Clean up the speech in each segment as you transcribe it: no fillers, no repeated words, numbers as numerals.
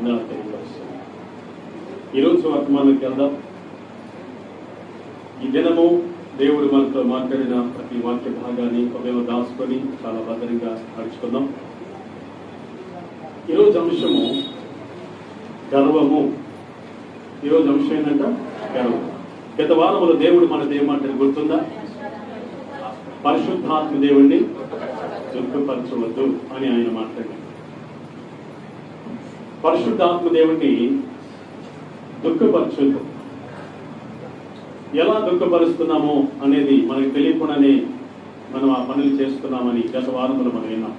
వందనాలు తెలియపరుస్తున్నాను. ఈరోజు వర్తమానానికి వెళ్దాం. ఈ దినము దేవుడు మనతో మాట్లాడిన ప్రతి వాక్య భాగాన్ని హృదయంలో దాచుకొని చాలా భద్రంగా నడుచుకుందాం. ఈరోజు అంశము గర్వము. ఈరోజు అంశం ఏంటంట గర్వం. గత వారములో దేవుడు మనతో ఏమంటాడు గుర్తుందా? పరిశుద్ధాత్మ దేవుణ్ణి దుఃఖపరచవద్దు అని ఆయన మాట్లాడారు. పరిశుద్ధాత్మ దేవుణ్ణి దుఃఖపరచొద్దు. ఎలా దుఃఖపరుస్తున్నామో అనేది మనకు తెలియకుండానే మనం ఆ పనులు చేస్తున్నామని గత వారంలో మనం విన్నాం.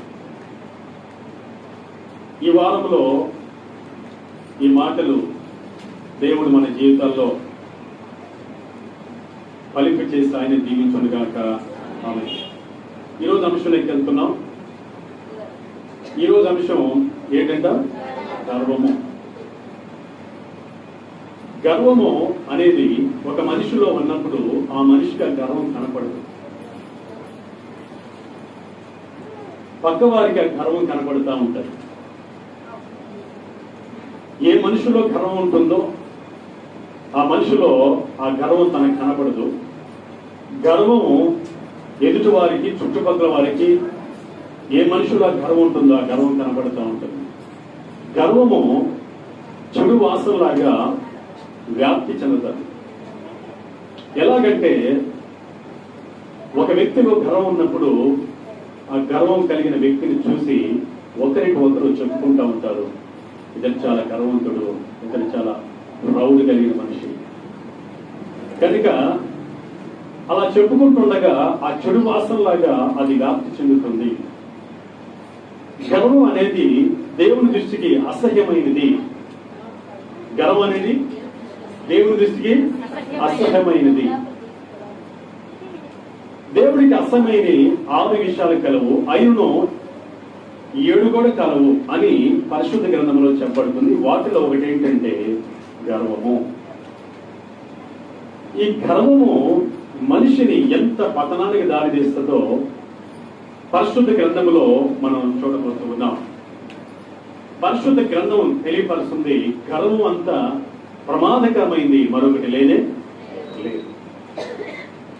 ఈ వారంలో ఈ మాటలు దేవుడు మన జీవితాల్లో ఫలింప చేసి ఆయన దీవించునుగాక. ఆమె ఈరోజు అంశం ఎక్కెళ్తున్నాం. ఈరోజు అంశం ఏంటంట గర్వము. గర్వము అనేది ఒక మనిషిలో ఉన్నప్పుడు ఆ మనిషికి ఆ గర్వం కనపడదు. పక్కవారికి ఆ గర్వం కనపడుతూ ఉంటుంది. ఏ మనిషిలో గర్వం ఉంటుందో ఆ మనిషిలో ఆ గర్వం తనకు కనపడదు. గర్వము ఎదుటి వారికి, చుట్టుపక్కల వారికి ఏ మనిషిలో ఆ గర్వం ఉంటుందో ఆ గర్వం కనపడుతూ ఉంటుంది. గర్వము చెడు వాసనలాగా వ్యాప్తి చెందుతుంది. ఎలాగంటే ఒక వ్యక్తిలో గర్వం ఉన్నప్పుడు ఆ గర్వం కలిగిన వ్యక్తిని చూసి ఒకరికి ఒకరు చెప్పుకుంటూ ఉంటారు, ఇతను చాలా గర్వవంతుడు, ఇతను చాలా ప్రౌఢ కలిగిన మనిషి. కనుక అలా చెప్పుకుంటుండగా ఆ చెడు వాసనలాగా అది వ్యాప్తి చెందుతుంది. గర్వం అనేది దేవుని దృష్టికి అసహ్యమైనది. గర్వం అనేది దేవుని దృష్టికి అసహ్యమైనది. దేవుడికి అసహ్యమైన 6 విషయాలు కలవు, అయినను 7 కూడా కలవు అని పరిశుద్ధ గ్రంథంలో చెప్పబడుతుంది. వాటిలో ఒకటి ఏంటంటే గర్వము. ఈ గర్వము మనిషిని ఎంత పతనానికి దారితీస్తుందో పరిశుద్ధ గ్రంథంలో మనం చూడబోతూ ఉన్నాం. పరిశుద్ధ గ్రంథం తెలియపరుస్తుంది గర్వం అంత ప్రమాదకరమైంది మరొకటి లేదే లేదు.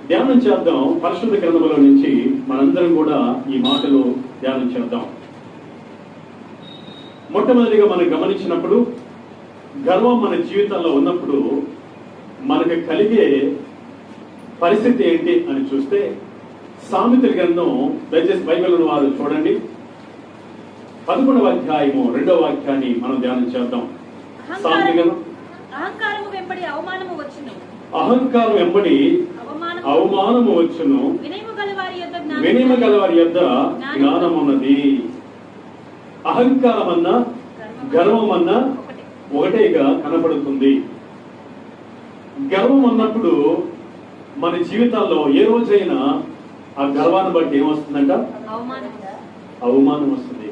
ధ్యానం చేద్దాం. పరిశుద్ధ గ్రంథంలో నుంచి మనందరం కూడా ఈ మాటలు ధ్యానం చేద్దాం. మొట్టమొదటిగా మనం గమనించినప్పుడు గర్వం మన జీవితంలో ఉన్నప్పుడు మనకు కలిగే పరిస్థితి ఏంటి అని చూస్తే సామెతల గ్రంథం, దయచేసి బైబిల్ వారు చూడండి, 11వ అధ్యాయము 2వ వాక్యాన్ని మనం ధ్యానం చేద్దాం. సామెతల గ్రంథం. అహంకారము వెంబడి అవమానము వచ్చును, వినయము గలవారి యొద్ద జ్ఞానమున్నది. అహంకారమన్నా గర్వమన్నా ఒకటేగా కనపడుతుంది. గర్వం అన్నప్పుడు మన జీవితాల్లో ఏ రోజైనా ఆ గర్వాన్ని బట్టి ఏమొస్తుందంట? అవమానం వస్తుంది.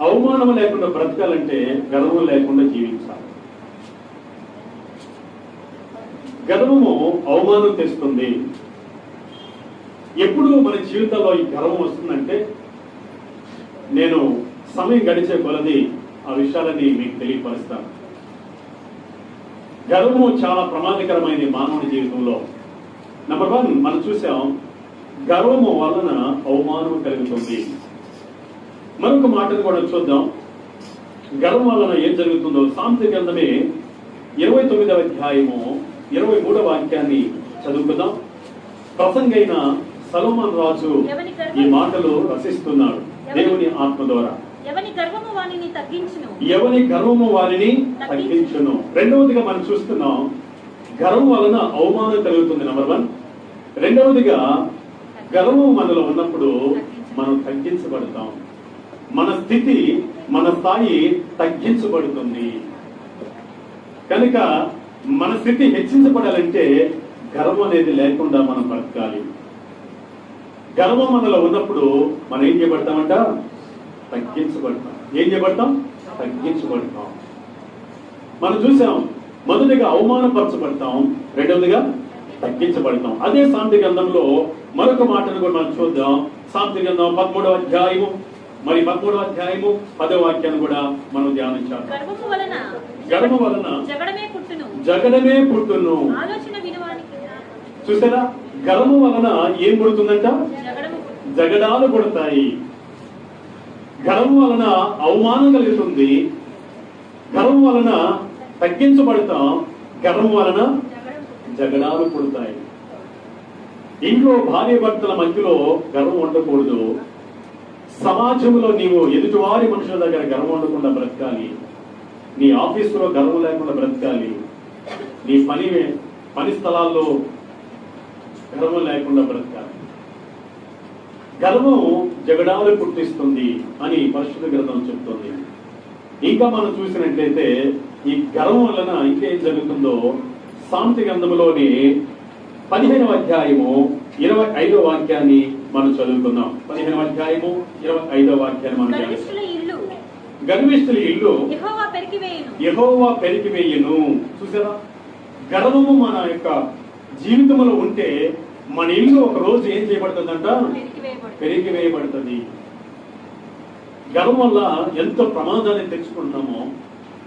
అవమానం లేకుండా బ్రతకాలంటే గర్వం లేకుండా జీవించాలి. గర్వము అవమానం తెస్తుంది. ఎప్పుడు మన జీవితంలో ఈ గర్వం వస్తుందంటే, నేను సమయం గడిచే కొలది ఆ విషయాలని మీకు తెలియపరుస్తాను. గర్వము చాలా ప్రమాదకరమైనది మానవుని జీవితంలో. నెంబర్ 1 మనం చూసాం, గర్వము వలన అవమానం కలుగుతుంది. మరొక మాటను కూడా చూద్దాం, గర్వం వలన ఏం జరుగుతుందో. సామెతల గ్రంథమే 29వ అధ్యాయము 23వ వాక్యాన్ని చదువుకుందాం. ప్రసంగైన సొలొమోను రాజు ఈ మాటలు రచిస్తున్నాడు దేవుని ఆత్మ ద్వారా. ఎవని గర్వము వారిని తగ్గించును. రెండవదిగా మనం చూస్తున్నాం, గర్వం వలన అవమానం కలుగుతుంది. నెంబర్ 1. రెండవదిగా గర్వం మనలో ఉన్నప్పుడు మనం తగ్గించబడతాం. మన స్థితి, మన స్థాయి తగ్గించబడుతుంది. కనుక మన స్థితి హెచ్చించబడాలంటే గర్వం అనేది లేకుండా మనం బ్రతకాలి. గర్వం మనలో ఉన్నప్పుడు మనం ఏం చేయబడతామంట? తగ్గించబడతాం. ఏం చేయబడతాం? తగ్గించబడతాం. మనం చూసాం, మొదటిగా అవమానపరచబడతాం, రెండవదిగా తగ్గించబడతాం. అదే సామెతల గ్రంథంలో మరొక మాటను కూడా మనం చూద్దాం. సామెతల గ్రంథం 13వ అధ్యాయము మరి 13వ అధ్యాయము 10వ వాక్యాన్ని కూడా మనం ధ్యానించాలి. గర్వము వలన జగడమే పుట్టును. ఆలోచన వినువానికి చూసారా, గర్వము వలన ఏం పుడుతుందంట? జగడాలు పుడతాయి. గర్వము వలన అవమానం కలుగుతుంది. గర్వం వలన తగ్గించబడతాం. గర్వం వలన జగడాలు పుడతాయి. ఇంట్లో భార్య భర్తల మధ్యలో గర్వం ఉండకూడదు. సమాజంలో నీవు ఎదుటివారి మనుషుల దగ్గర గర్వం ఉండకుండా బ్రతకాలి. నీ ఆఫీసులో గర్వం లేకుండా బ్రతకాలి. నీ పని స్థలాల్లో గర్వం లేకుండా బ్రతకాలి. గర్వం జగడాలు పుట్టిస్తుంది అని పరిశుద్ధ గ్రంథం చెప్తుంది. ఇంకా మనం చూసినట్లయితే ఈ గర్వం వలన ఇంకేం జరుగుతుందో సామెత గ్రంథంలోని 15వ అధ్యాయము 25వ వాక్యాన్ని మనం చదువుకుందాం. 15వ అధ్యాయము 25వ వాక్యాన్ని మనం గర్విష్ఠుల ఇల్లు యెహోవా పెరికివేయును. చూసారా, గర్వము మన యొక్క జీవితంలో ఉంటే మన ఇల్లు ఒక రోజు ఏం చేయబడుతుందంట? పెరిగివేయబడుతుంది. గర్వం వల్ల ఎంత ప్రమాదాన్ని తెచ్చుకుంటున్నామో,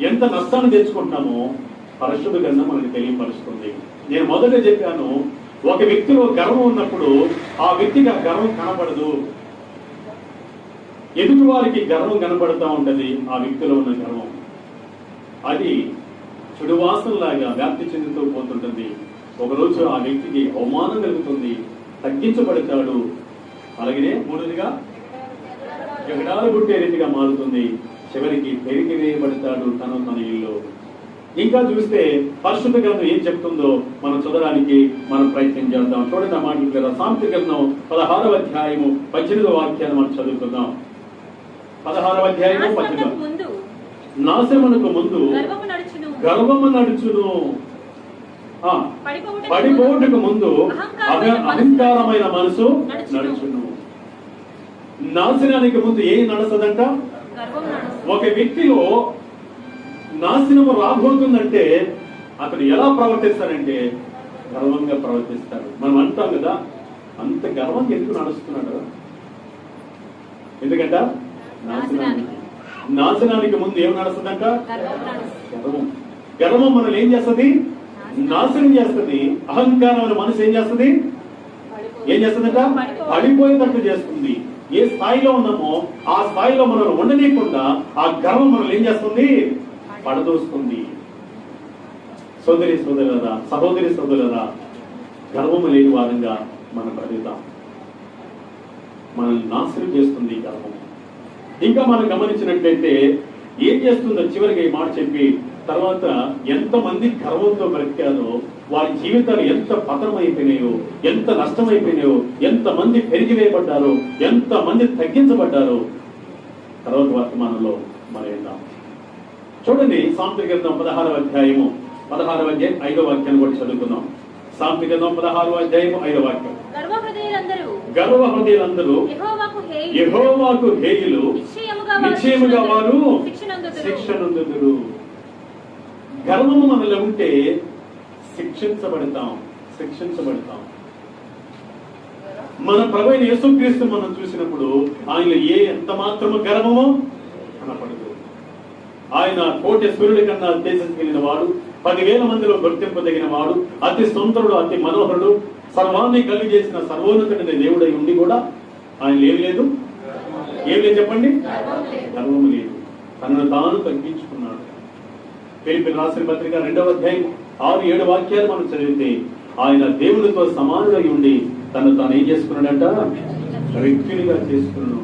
ఎంత నష్టాన్ని తెచ్చుకుంటున్నామో పరిశుద్ధ గ్రంథం మనకి తెలియపరుస్తుంది. నేను మొదట చెప్పాను, ఒక వ్యక్తిలో గర్వం ఉన్నప్పుడు ఆ వ్యక్తికి ఆ గర్వం కనబడదు. ఎదుటి వారికి గర్వం కనబడుతూ ఉంటది. ఆ వ్యక్తిలో ఉన్న గర్వం అది చెడు వాసనలాగా వ్యాప్తి చెందుతూ పోతుంటుంది. ఒకరోజు ఆ వ్యక్తికి అవమానం కలుగుతుంది, తగ్గించబడతాడు. అలాగే మూడోదిగా జగడాలు పుట్టే రీతిగా మారుతుంది. చివరికి పెరిగి వేయబడతాడు తన ఇల్లు. ఇంకా చూస్తే పరిశుద్ధ గ్రంథం ఏం చెప్తుందో మనం చదవడానికి మనం ప్రయత్నం చేద్దాం. చూడండి ఆ మాటలు కదా. సామెత గ్రంథం 16వ అధ్యాయము 18వ వాక్యాన్ని మనం చదువుకుందాం. 16వ అధ్యాయము 18. నాశనమునకు ముందు గర్వము నడుచును, పడిపోటుకు ముందు అహంకారమైన మనసు నడుచును. నాశనానికి ముందు ఏం నడుస్తుందంట? ఒక వ్యక్తిలో నాశనము రాబోతుందంటే అతడు ఎలా ప్రవర్తిస్తాడంటే గర్వంగా ప్రవర్తిస్తాడు. మనం అంటాం కదా, అంత గర్వంగా ఎందుకు నడుస్తున్నాడు? ఎందుకంట నాశనానికి ముందు ఏం నడుస్తుందంట? గర్వం. గర్వం మనల్ని ఏం చేస్తుంది? నాశనం చేస్తుంది. అహంకారం అనే మనసు ఏం చేస్తుంది? పడిపోయేటట్టు చేస్తుంది. ఏ స్థాయిలో ఉన్నామో ఆ స్థాయిలో మనం ఉండనీయకుండా ఆ గర్వం మనల్ని ఏం చేస్తుంది? పడదోస్తుంది. సోదరి సోదరులరా, గర్వము లేని వారంగా మనం బ్రతుకుతాం. మనల్ని నాశనం చేస్తుంది గర్వం. ఇంకా మనం గమనించినట్లయితే ఏం చేస్తుందో చివరికి ఈ మాట చెప్పి తర్వాత ఎంతమంది గర్వంతో బ్రతికారో, వారి జీవితాలు ఎంత పతనమైపోయినాయో, ఎంత నష్టమైపోయినాయో, ఎంతమంది పెరిగివేయబడ్డారో, ఎంతమంది తగ్గించబడ్డారో తర్వాత వర్తమానంలో మనం విందాం. చూడండి, సామెత గ్రంథం 16వ అధ్యాయము 5వ వాక్యాన్ని కూడా చదువుకుందాం. సామెత గ్రంథం 16వ అధ్యాయము 5వ వాక్యం. గర్వ హృదయులందరూ యెహోవాకు హేయులు, నిశ్చయముగా వారు శిక్షనందుదురు. గర్వము మనలో ఉంటే శిక్షించబడతాం. మన ప్రభువైన యేసుక్రీస్తు మనం చూసినప్పుడు ఆయన ఎంత మాత్రము గర్వమో కనపడదు. ఆయన కోటి సూర్యుడి కన్నా తేజస్కలిగిన వాడు, 10,000 మందిలో గుర్తింపదగిన వాడు, అతి సుందరుడు, అతి మనోహరుడు, సర్వాన్ని కలిగి చేసిన సర్వోన్నతుడైన దేవుడై ఉండి కూడా ఆయన ఏమి లేదు చెప్పండి? గర్వము లేదు. తనను తాను తగ్గించుకున్నాడు. ఫిలిప్పీయులకు రాసిన పత్రిక 2వ అధ్యాయం 6-7 వాక్యాలు మనం చదివితే ఆయన దేవునితో సమానుడై ఉండి తను తాను ఏం చేసుకున్నాడంట? వ్యక్తునిగా చేసుకున్నాను,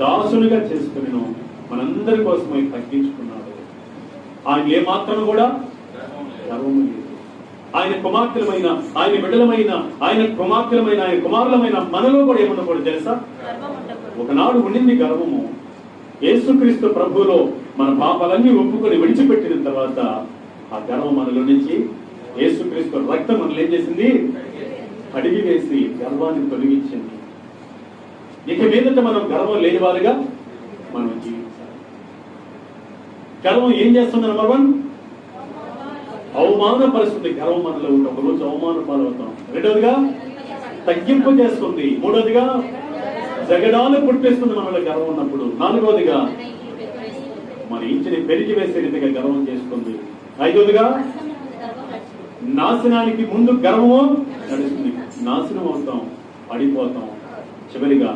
దాసునిగా చేసుకున్నాను. మనందరి కోసం ఆయన తగ్గించుకున్నాడు. ఆయన ఏమాత్రం కూడా గర్వము లేదు. ఆయన కుమార్తెలమైన, ఆయన బిడ్డలమైన, ఆయన కుమారులమైన మనలో కూడా ఏముండకూడదు తెలుసా? ఒకనాడు ఉండింది గర్వము. యేసుక్రీస్తు ప్రభువులో మన పాపాలన్నీ ఒప్పుకొని విడిచిపెట్టిన తర్వాత ఆ గర్వం మనలో నుంచి యేసుక్రీస్తు రక్తం మనల్ని ఏం చేసింది? కడిగి వేసి గర్వాన్ని తొలగించింది. ఇక మీదట మనం గర్వం లేని వారుగా మనం జీవించాలి. గర్వం ఏం చేస్తుంది? నెంబర్ 1, అవమానపరుస్తుంది. గర్వం మనలో ఉంటే ఒకరోజు అవమాన పాలవుతాం. రెండవదిగా తగ్గింపు చేస్తుంది. మూడవదిగా జగడాలు పుట్టిస్తుంది మనలో గర్వం ఉన్నప్పుడు. నాలుగవదిగా మన ఇంటిని పెరిగి వేసే రీతిగా గర్వం చేస్తుంది. ఐదవదిగా నాశనానికి ముందు గర్వము నడుస్తుంది. నాశనం అవుతాం, పడిపోతాం, చివరిగా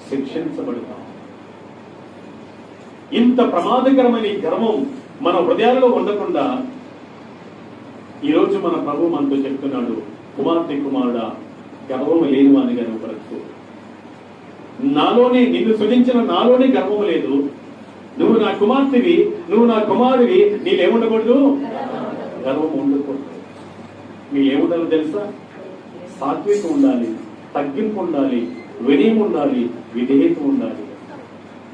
శిక్షించబడతాం. ఇంత ప్రమాదకరమైన ఈ గర్వం మన హృదయాల్లో ఉండకుండా ఈరోజు మన ప్రభు మనతో చెప్తున్నాడు, కుమార్తె కుమారుడా, గర్వము లేని వానిగా నువ్వు బ్రతుకు. నాలోనే నిన్ను సృజించిన నాలోనే గర్వము లేదు. నువ్వు నా కుమార్తెవి, నువ్వు నా కుమారుడివి, నీళ్ళేముండకూడదు, గర్వం ఉండకూడదు. మీరేముండాలో తెలుసా? సాత్వికం ఉండాలి, తగ్గింపు ఉండాలి, వినయం ఉండాలి, విధేయత ఉండాలి.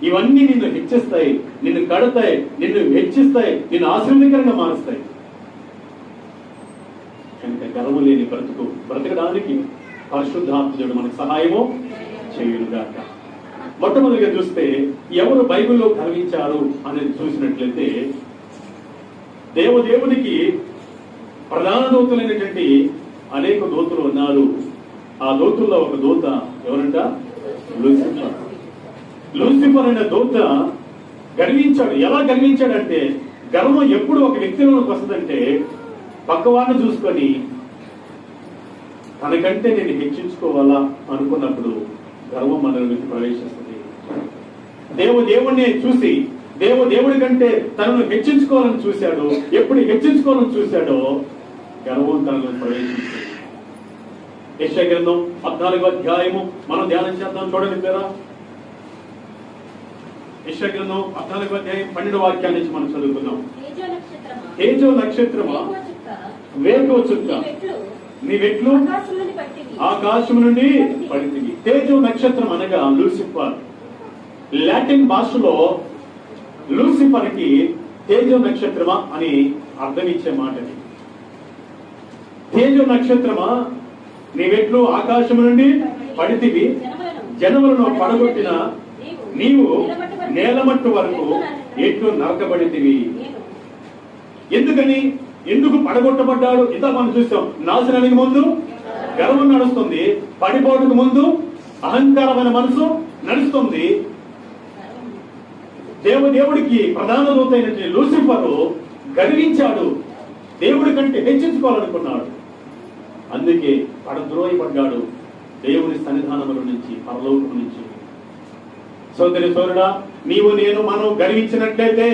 ఇవన్నీ నిన్ను హెచ్చిస్తాయి, నిన్ను కడతాయి, నిన్ను హెచ్చిస్తాయి, నిన్ను ఆశీర్వదకరంగా మారుస్తాయి. కనుక గర్వం లేని బ్రతకడానికి పరిశుద్ధాత్ముడు మనకు సహాయము చేయునుగాక. మొట్టమొదటిగా చూస్తే ఎవరు బైబిల్లో గర్వించారు అనేది చూసినట్లయితే, దేవునికి ప్రధాన దూతలైనటువంటి అనేక దూతలు ఉన్నారు. ఆ దూతల్లో ఒక దూత ఎవరంట? లూసిఫర్. లూసిఫర్ అనే దూత గర్వించాడు. ఎలా గర్వించాడంటే, గర్వం ఎప్పుడు ఒక వ్యక్తిలోకి వస్తుందంటే, పక్కవాడిని చూసుకొని తనకంటే నేను హెచ్చించుకోవాలా అనుకున్నప్పుడు గర్వం మనలోకి ప్రవేశిస్తుంది. దేవుడిని చూసి దేవుడి కంటే తనను హెచ్చించుకోవాలని చూశాడు. ఎప్పుడు హెచ్చించుకోవాలని చూశాడో గర్వం తనలో ప్రవేశించింది. యెషయా గ్రంథం 14వ అధ్యాయము మనం ధ్యానం చేద్దాం. చూడండి పేరా, యెషయా గ్రంథం 14వ అధ్యాయం 12వ వాక్యాన్ని నుంచి మనం చదువుకుందాం. తేజో నక్షత్రమా, వేకువ చుక్క, నీ వెట్లు ఆకాశం నుండి పడితివి. తేజో నక్షత్రం అనగా లూసిఫర్. లాటిన్ భాషలో లూసిఫర్ కి తేజో నక్షత్రమా అని అర్థం ఇచ్చే మాటది. తేజో నక్షత్రమా, నీ వెట్లు ఆకాశం నుండి పడితివి, జనములను పడగొట్టిన నీవు నేలమట్టు వరకు ఎట్లు నరకబడితివి. ఎందుకు పడగొట్టబడ్డాడు? ఇంత మనం చూస్తాం. నాశనానికి ముందు గర్వం నడుస్తుంది, పడిపోవడానికి ముందు అహంకారమైన మనసు నడుస్తుంది. దేవుడికి ప్రధాన దూత అయినటువంటి లూసిఫర్ గర్వించాడు, దేవుడి కంటే హెచ్చించుకోవాలనుకున్నాడు. అందుకే పడద్రోయపడ్డాడు దేవుని సన్నిధానముల నుంచి, పరలోకం నుంచి. సోదరి సోదరుడా, నీవు నేను మనం గర్వించినట్లయితే,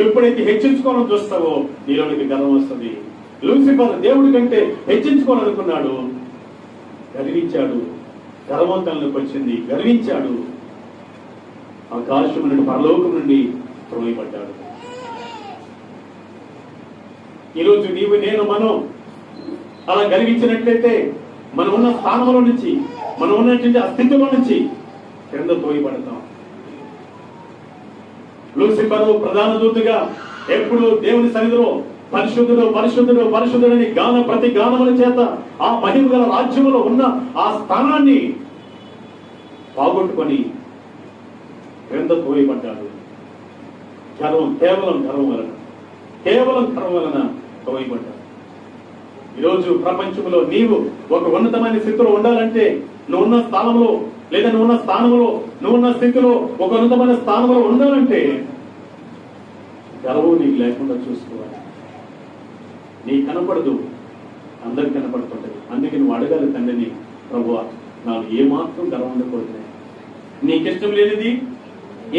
ఎప్పుడైతే హెచ్చించుకోవాలని చూస్తావో నీలోనికి గర్వం వస్తుంది. లూసిఫర్ దేవుడి కంటే హెచ్చించుకోవాలనుకున్నాడు, గర్వించాడు, గర్వం తనలోకి వచ్చింది, గర్వించాడు, ఆకాశం నుండి పరలోకం నుండి త్రోయబడ్డాడు. ఈరోజు నీవు నేను మనం అలా గర్వించినట్లయితే మనం ఉన్న స్థానంలో నుంచి, మనం ఉన్నటువంటి అస్తిత్వంలో నుంచి క్రింద తోయబడతాం. లూసిఫర్ ప్రధాన దూతగా ఎప్పుడు దేవుని సన్నిధిలో పరిశుద్ధుడు పరిశుద్ధుడు పరిశుద్ధుడని ప్రతి గానముల చేత ఆ మహిమ గల రాజ్యములో ఉన్న ఆ స్థానాన్ని పోగొట్టుకొని క్రింద తోయబడ్డాడు. కేవలం గర్వం వలన తోయబడ్డాడు. ఈరోజు ప్రపంచంలో నీవు ఒక ఉన్నతమైన స్థితిలో ఉండాలంటే, నువ్వున్న స్థానంలో లేదా నువ్వున్న స్థానంలో నువ్వున్న స్థితిలో ఒక ఉన్నతమైన స్థానంలో ఉండాలంటే గర్వం నీకు లేకుండా చూసుకోవాలి. నీకు కనపడదు, అందరికి కనపడుతుంటది. అందుకే నువ్వు అడగాలి తండ్రిని, ప్రభువా నాకు ఏమాత్రం గర్వం ఉండకూడదు, నీకిష్టం లేనిది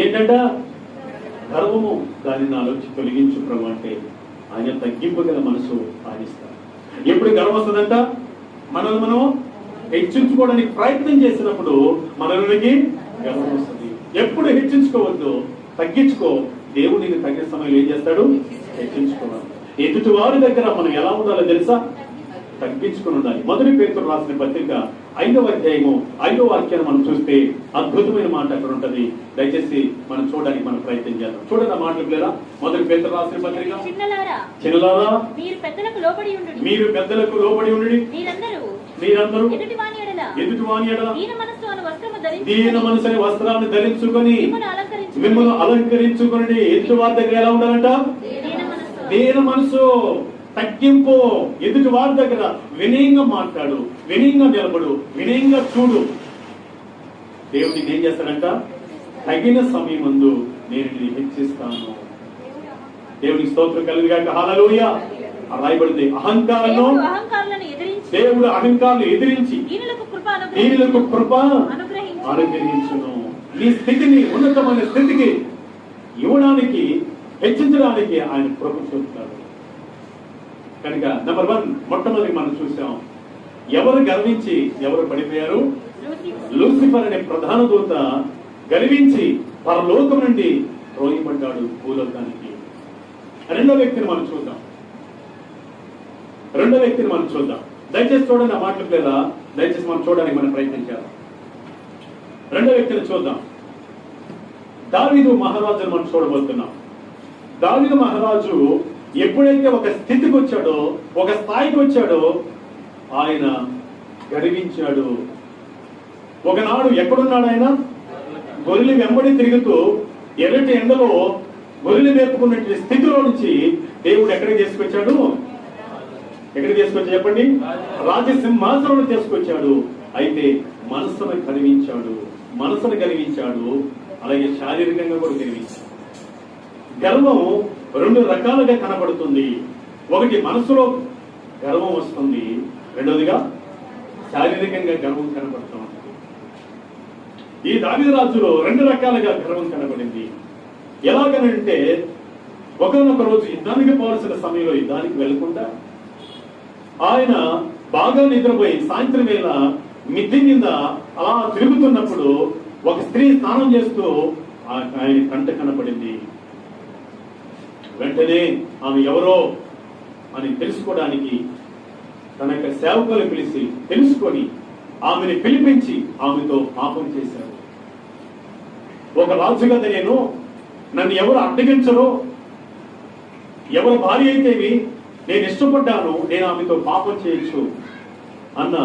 ఏంటంట గర్వము, దాన్ని నాలోంచి తొలగించు ప్రభు అంటే ఆయన తగ్గింపగల మనసు ఆడిస్తారు. ఎప్పుడు గర్వం వస్తుందంట? మనల్ని మనం హెచ్చించుకోవడానికి ప్రయత్నం చేసినప్పుడు మనలోనికి గర్వం వస్తుంది. ఎప్పుడు హెచ్చించుకోవద్దు, తగ్గించుకో. దేవుడిని తగ్గిన సమయంలో ఏం చేస్తాడు? హెచ్చించుకోవాలి. ఎదుటి వారి దగ్గర మనం ఎలా ఉండాలో తెలుసా? తగ్గించుకుని ఉండాలి. మొదటి పేతురు రాసిన పత్రిక 5వ అధ్యాయము 5వ వాక్యాన్ని మనం చూస్తే అద్భుతమైన మాట అక్కడ ఉంటది. దయచేసి మనం చూడడానికి మనం ప్రయత్నం చేద్దాం. చూడండి ఆ మాటలు లేరా? మొదటి పేతురు రాసిన పత్రిక, చిన్నలారా మీరు పెద్దలకు లోబడి ఉండుడి, మీరందరూ ఎదుటి వాని ఎడల దీన మనసు అనే వస్త్రాన్ని ధరించుకొని మిమ్మల్ని అలంకరించుకొని. ఎదుటి వారి దగ్గర ఎలా ఉండాలంట? దీన మనసు, తగ్గింపు. ఎదుటి వారి దగ్గర వినయంగా మాట్లాడు, వినయంగా నిలబడు, వినయంగా చూడు. దేవుడికి ఏం చేస్తాడంట? తగిన సమయమందు నేను నిన్ను హెచ్చిస్తాను. దేవునికి స్తోత్రం కలుగుగాక. హల్లెలూయా. రాయబడింది, అహంకారము దేవుడు అహంకారాలను ఎదిరించి దీనులకు కృప అనుగ్రహించును. నీ స్థితిని ఉన్నతమైన స్థితికి ఇవ్వడానికి, హెచ్చించడానికి ఆయన కృప చూపుతాడు. కనుక నెంబర్ 1 మొట్టమొదటి మనం చూసాం, ఎవరు గర్వించి ఎవరు పడిపోయారు? లూసిఫర్ అనే ప్రధాన దూత గర్వించి పరలోకం నుండి రోయబడ్డాడు భూలోకానికి. రెండో వ్యక్తిని మనం చూద్దాం. దయచేసి చూడండి, ఆ మాటలు లేదా దయచేసి మనం చూడడానికి మనం ప్రయత్నించాలి. రెండో వ్యక్తిని చూద్దాం. దావీదు మహారాజును మనం చూడబోతున్నాం. దావీదు మహారాజు ఎప్పుడైతే ఒక స్థితికి వచ్చాడో, ఒక స్థాయికి వచ్చాడో, ఆయన గర్వించాడు. ఒకనాడు ఎక్కడున్నాడు ఆయన? గొర్రెలు వెంబడి తిరుగుతూ ఎర్రటి ఎండలో గొర్రెలు మేపుకున్నటువంటి స్థితిలో నుంచి దేవుడు ఎక్కడికి తీసుకొచ్చాడు? చెప్పండి, రాజసింహాసనం తీసుకొచ్చాడు. అయితే మనసును గర్వించాడు, అలాగే శారీరకంగా కూడా గర్వించాడు. గర్వం 2 రకాలుగా కనబడుతుంది. ఒకటి మనసులో గర్వం వస్తుంది, రెండవదిగా శారీరకంగా గర్వం కనబడుతూ ఉంటుంది. ఈ దావీదు రాజులో 2 రకాలుగా గర్వం కనబడింది. ఎలాగనంటే, ఒకనొక రోజు యుద్ధానికి పోవాల్సిన సమయంలో యుద్ధానికి వెళ్లకుండా ఆయన బాగా నిద్రపోయి సాయంత్రం వేళ మిద్దె మీద అలా తిరుగుతున్నప్పుడు ఒక స్త్రీ స్నానం చేస్తూ ఆయన కంట కనపడింది. వెంటనే ఆమె ఎవరో అని తెలుసుకోవడానికి తన యొక్క సేవకులు పిలిచి తెలుసుకొని ఆమెను పిలిపించి ఆమెతో పాపం చేశారు. ఒక రాజు కదా నన్ను ఎవరు అడ్డగించరో, ఎవరు భార్య అయితేవి నేను ఇష్టపడ్డాను, నేను ఆమెతో పాపం చేయొచ్చు అన్న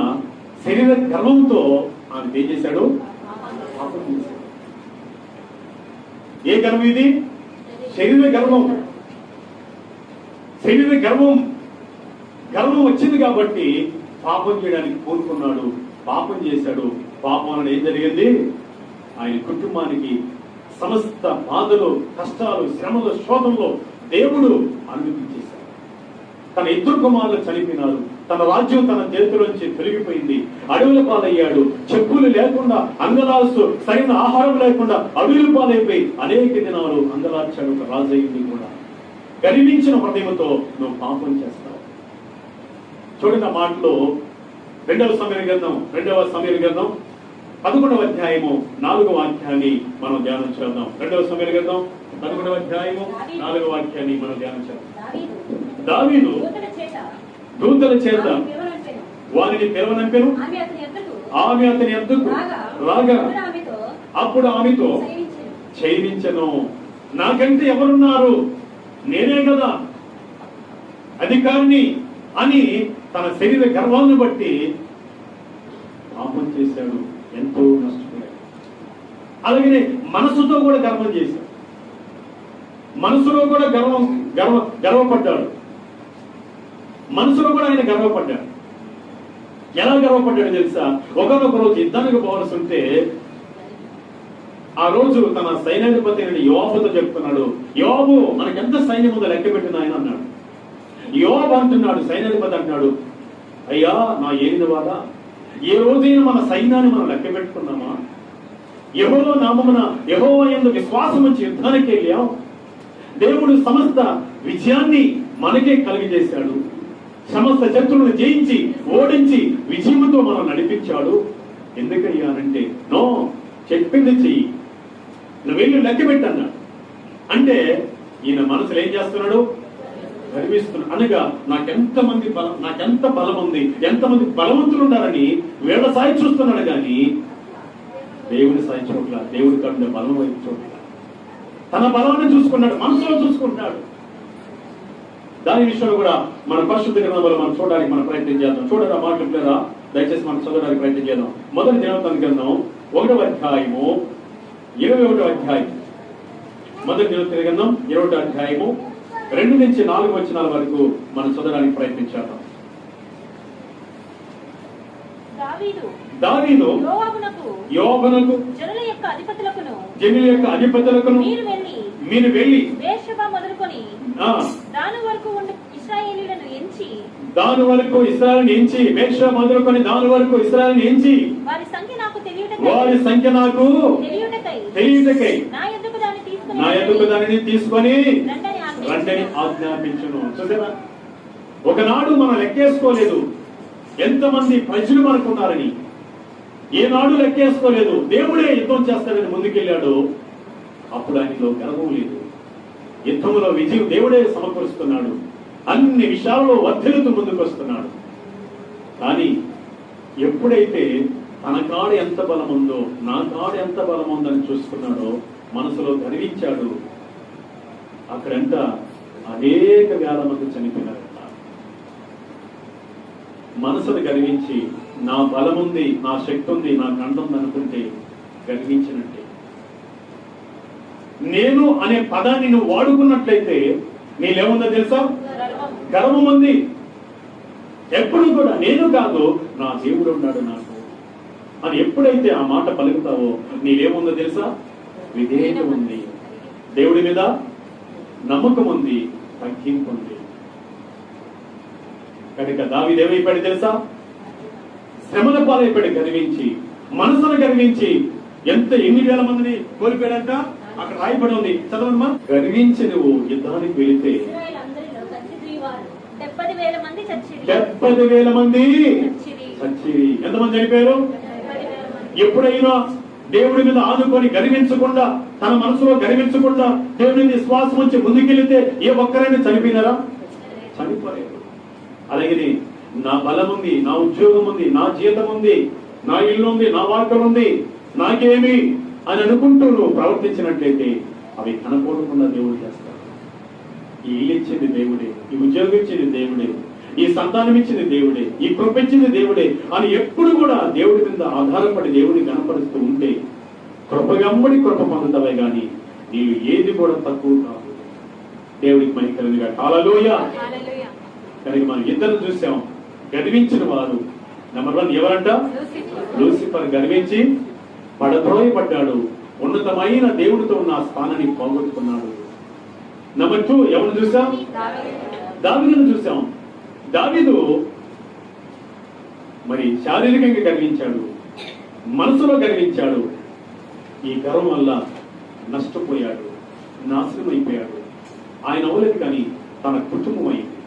శరీర గర్వంతో ఆమె ఏం చేశాడు? పాపం చేశాడు. ఏ గర్వం ఇది? శరీర గర్వం వచ్చింది కాబట్టి పాపం చేయడానికి కోరుకున్నాడు, పాపం చేశాడు. పాపం వలన ఏం జరిగింది? ఆయన కుటుంబానికి సమస్త బాధలు, కష్టాలు, శ్రమలు, శోధంలో దేవుడు అనుమతించేశాడు. తన 2 కుమారులు చనిపోయినారు. తన రాజ్యం తన చేతిలోంచి తొలగిపోయింది. అడవుల పాలయ్యాడు. చెప్పులు లేకుండా అంగలాస్తూ, సరైన ఆహారం లేకుండా అడవుల పాలైపోయి అనేక దినాలు అంగలార్చాడు. ఒక రాజు అయింది కూడా. గర్వించిన హృదయంతో నువ్వు పాపం చేస్తావు. చూడండి, ఆ మాటలో 2వ సమూయేలు గ్రంథం 11వ అధ్యాయము 4వ వాక్యాన్ని మనం ధ్యానం చేద్దాం. 2వ సమూయేలు గ్రంథం 11వ అధ్యాయము 4వ వాక్యాన్ని మనం ధ్యానం చేద్దాం. దావీదు దూతల చేత వారిని పిలవనంపెను. ఆమె అతని యొద్దకు రాగా అప్పుడు ఆమెతో చైనించెను. నాకంటే ఎవరున్నారు? నేనే కదా అధికారిని అని తన శరీర గర్వాన్ని బట్టి పాపం చేశాడు. ఎంతో నష్టపోయాడు. అలాగే మనసుతో కూడా గర్వం చేశాడు. మనసులో కూడా గర్వపడ్డాడు. మనసులో కూడా ఆయన గర్వపడ్డాడు. ఎలా గర్వపడ్డాడు తెలుసా? ఒకనొక రోజు యుద్ధానికి పోవాల్సి ఉంటే ఆ రోజు తన సైన్యాధిపతి యోబుతో చెప్తున్నాడు, యోబు మనకెంత సైన్యం ఉందో లెక్క పెట్టిన ఆయన అన్నాడు. యోబు అంటున్నాడు, సైన్యాధిపతి అంటున్నాడు, అయ్యా నా ఏలిన వాడ, ఏ రోజైనా మన సైన్యాన్ని మనం లెక్క పెట్టుకున్నామా? యెహోవా నామమున యెహోవా యందు విశ్వాసం ఉంచి యుద్ధానికి వెళ్ళాం. దేవుడు సమస్త విజయాన్ని మనకే కలిగజేశాడు. సమస్త శత్రువులను జయించి ఓడించి విజయంతో మనం నడిపించాడు. ఎందుకయ్యా అంటే, నో, చెప్పింది చెయ్యి, నువ్వు వెళ్ళి లెక్క పెట్టన్నాడు. అంటే ఈయన మనసులో ఏం చేస్తున్నాడు? గర్విస్తున్నాడు. అనగా నాకెంత బలం ఉంది, ఎంతమంది బలవంతులు ఉన్నారని వీళ్ళ సాయి చూస్తున్నాడు కానీ దేవుని సాయి చోట్ల, దేవుడి కంటే బలం వైపు చోట్ల తన బలాన్ని చూసుకున్నాడు, మనసులో చూసుకుంటాడు. దాని విషయంలో కూడా మన పరిశుద్ధ గ్రంథంలో మనం చూడడానికి మనం ప్రయత్నం చేద్దాం. చూడరా మాటలు లేదా దయచేసి మనం చదవడానికి ప్రయత్నం చేద్దాం. మొదటి దినవృత్తాంత గ్రంథం 1వ అధ్యాయము 21వ అధ్యాయం. మొదటి దినవృత్తాంత గ్రంథం 21వ అధ్యాయము 2 నుంచి 4 వచనాల వరకు మనం చదవడానికి ప్రయత్నం చేద్దాం. దావీదు యోబునకు జనుల యొక్క అధిపతులకును జనుల యొక్క అధిపతులకును మీరు వెళ్ళి బేర్షెబా మొదలుకొని దాని వరకు ఉండి ఇశ్రాయేలీయులను ఎంచి దాని వరకు ఇశ్రాయేలును ఎంచి బేర్షెబా మొదలుకొని దాని వరకు ఇశ్రాయేలును ఎంచి వారి సంఖ్య నాకు తెలియుటకై నా యొద్దకు దానిని తీసుకొని రండని ఆజ్ఞాపించును. చూసారా, ఒకనాడు మనం లెక్కేసుకోలేదు ఎంతమంది ప్రజలు మనకున్నారని. ఏనాడు లెక్కేసుకోలేదు. దేవుడే యుద్ధం చేస్తాడని ముందుకెళ్ళాడు. అప్పుడు ఆయనలో గర్వం లేదు. యుద్ధంలో విజయం దేవుడే సమకూరుస్తున్నాడు. అన్ని విషయాల్లో వర్ధిల్లుతూ ముందుకు వస్తున్నాడు. కానీ ఎప్పుడైతే తన కాడు ఎంత బలం ఉందో, నా కాడు ఎంత బలం ఉందని చూసుకున్నాడో, మనసులో గర్వించాడు. అక్కడంట అనేక వేల మంది చనిపోయినారంట. మనసును గర్వించి నా బలం ఉంది, నా శక్తి ఉంది, నా కండ ఉంది అనుకుంటే గర్వించినట్టే. నేను అనే పదాన్ని నువ్వు వాడుకున్నట్లయితే నీలేముందో తెలుసా? గర్వం ఉంది. ఎప్పుడు కూడా నేను కాదు, నా దేవుడు ఉన్నాడు నాకు అని ఎప్పుడైతే ఆ మాట పలుకుతావో నీలేముందో తెలుసా? విధేయత ఉంది, దేవుడి మీద నమ్మకం ఉంది, తగ్గింపు ఉంది. కనుక దావీదు ఏమైపోయాడు తెలుసా? శ్రమల పాలైపోయాడు. గర్వించి, మనసును గర్వించి ఎన్ని వేల మందిని కోల్పోయాడంట. అక్కడ రాయబడి ఉంది, చదవమ్మా. గర్వించి నువ్వు యుద్ధానికి వెళితే 70,000 మంది చచ్చిరి. ఎంతమంది చనిపోయారు? ఎప్పుడైనా దేవుడి మీద ఆనుకొని గర్వించకుండా, తన మనసులో గర్వించకుండా దేవుడి విశ్వాసం వచ్చి ముందుకెళ్తే ఏ ఒక్కరైనా చనిపోయినారా? చనిపోలేదు. అలాగే నా బలం ఉంది, నా ఉద్యోగం ఉంది, నా జీతం ఉంది, నా ఇల్లు ఉంది, నా వాక్యం ఉంది, నాకేమి అని అనుకుంటూ నువ్వు ప్రవర్తించినట్లయితే అవి కనపడకుండా దేవుడు చేస్తాడు. ఈ ఇల్లు ఇచ్చింది దేవుడే, ఈ ఉద్యోగం ఇచ్చింది దేవుడే, ఈ సంతానం ఇచ్చింది దేవుడే, ఈ కృప ఇచ్చింది దేవుడే అని ఎప్పుడు కూడా దేవుడి మీద ఆధారపడి దేవుడిని కనపరుస్తూ ఉంటే కృపగమ్మడి కృప పొందుతావే గాని నీవు ఏది కూడా తక్కువ కాదు. దేవుడికి మహిమ కలుగుగా. హల్లెలూయా. కనుక మనం ఇద్దరు చూసాం. గర్వించిన వారు నెంబర్ 1 ఎవరంట? లూసిఫర్. గర్వించి పడద్రోయపడ్డాడు. ఉన్నతమైన దేవుడితో ఉన్న ఆ స్థానాన్ని పోగొట్టుకున్నాడు. నెంబర్ 2 ఎవరు చూసాం? దావీదును చూసాం. దావీదు మరి శారీరకంగా గర్వించాడు, మనసులో గర్వించాడు. ఈ గర్వం వల్ల నష్టపోయాడు, నాశనం అయిపోయాడు. ఆయన అవలేదు కానీ తన కుటుంబం అయింది,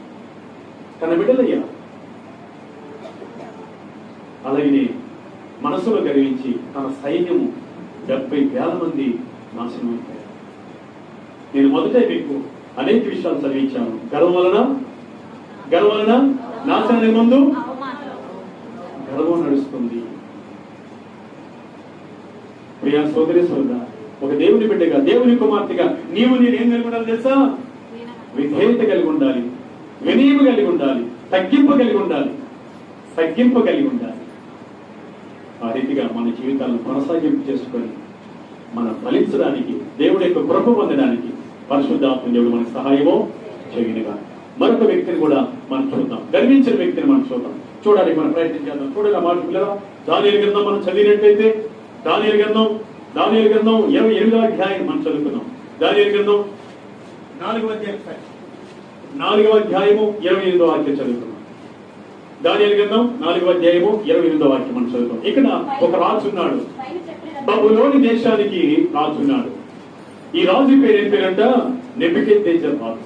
తన బిడ్డలయ్యా. అలాగే మనసులో గర్వించి తన సైన్యము 70,000 మంది నాశనం అయిపోయారు. నేను మొదట మీకు అనేక విషయాలు చదివించాను. గర్వం వలన నాశనానికి ముందు గర్వం నడుస్తుంది. ప్రియా సోదరి సోదరా, ఒక దేవుని బిడ్డగా, దేవుని కుమార్తెగా నీవు నేనేం కలిగి ఉండాలి తెలుసా? విధేయత కలిగి ఉండాలి, వినయము కలిగి ఉండాలి, తగ్గింపు కలిగి ఉండాలి. ఆ రీతిగా మన జీవితాలను కొనసాగింపు చేసుకొని మనం ఫలించడానికి, దేవుడి యొక్క కృప పొందడానికి పరిశుద్ధాత్మ దేవుడు మనకు సహాయమో చేయనుగా. మరొక వ్యక్తిని కూడా మనం చూద్దాం. గర్వించిన వ్యక్తిని మనం చూడడానికి మనం ప్రయత్నం చేద్దాం. చూడాలి మాట పిల్లరా, దానియేలు గ్రంథం మనం చదివినట్లయితే దానియేలు గ్రంథం 28వ అధ్యాయం మనం చదువుకున్నాం. దానియేలు గ్రంథం 4వ అధ్యాయము 28వ వాక్యం చదువుకున్నాం. దానియేలు గ్రంథం 4వ అధ్యాయము 28వ వాక్యం మనం చదువుతాం. ఇక్కడ ఒక రాజు ఉన్నాడు, బబులోని దేశానికి రాజు ఉన్నాడు. ఈ రాజు పేరు ఏం పేరంట? నెబుకద్నెజర్ రాజు.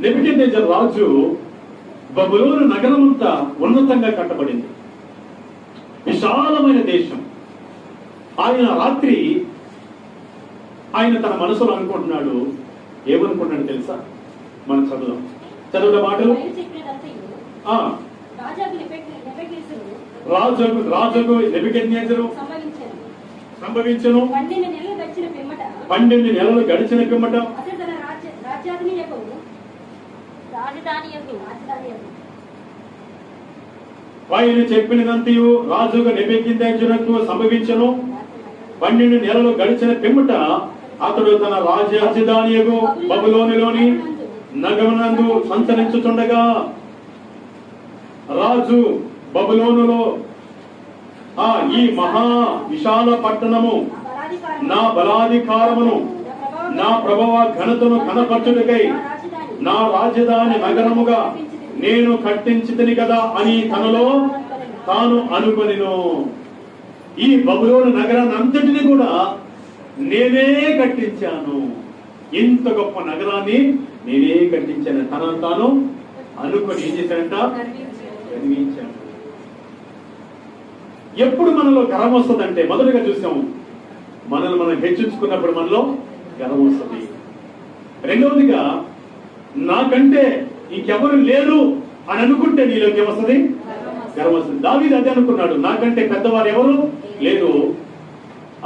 నెబుకద్నెజర్ రాజు బబులోను నగరం అంతా ఉన్నతంగా కట్టబడింది, విశాలమైన దేశం. ఆయన రాత్రి ఆయన తన మనసులో అనుకుంటున్నాడు. ఏమనుకుంటున్నాడు తెలుసా? మనం చదువుల మాటలు. రాజుకు నెబుకద్నెజరు సంభవించెను. 12 నెలలు గడిచిన పిమ్మట ఆయన చెప్పినదంతయు రాజుగా నెబుకద్నెజరుకు సంభవించెను. 12 నెలలు గడిచిన పిమ్మట అతడు తన రాజధానియగు బబులోనులోని నగరమునందు సంచరించుచుండగా రాజు బబులోనులో ఈ మహా విశాల పట్టణము నా బలాధికారమును నా ప్రభావ ఘనతను కనపరచుటకై నా రాజధాని నగరముగా నేను కట్టించితిని కదా అని తనలో తాను అనుకొనిను. ఈ బబులోను నగరాన్ని అంతటిని కూడా నేనే కట్టించాను, ఇంత గొప్ప నగరాన్ని నేనే కట్టించాను తనను తాను అనుకొని ఏం చేశాడంట? గర్వించాడు. ఎప్పుడు మనలో గర్వం వస్తుందంటే, మొదటగా చూసాము మనల్ని మనం హెచ్చించుకున్నప్పుడు మనలో గర్వం వస్తుంది. రెండవదిగా నాకంటే ఇంకెవరు లేరు అని అనుకుంటే నీలోకి ఏమొస్తుంది? గర్వం వస్తుంది. దావీదు అదే అనుకున్నాడు, నాకంటే పెద్దవారు ఎవరు లేరు.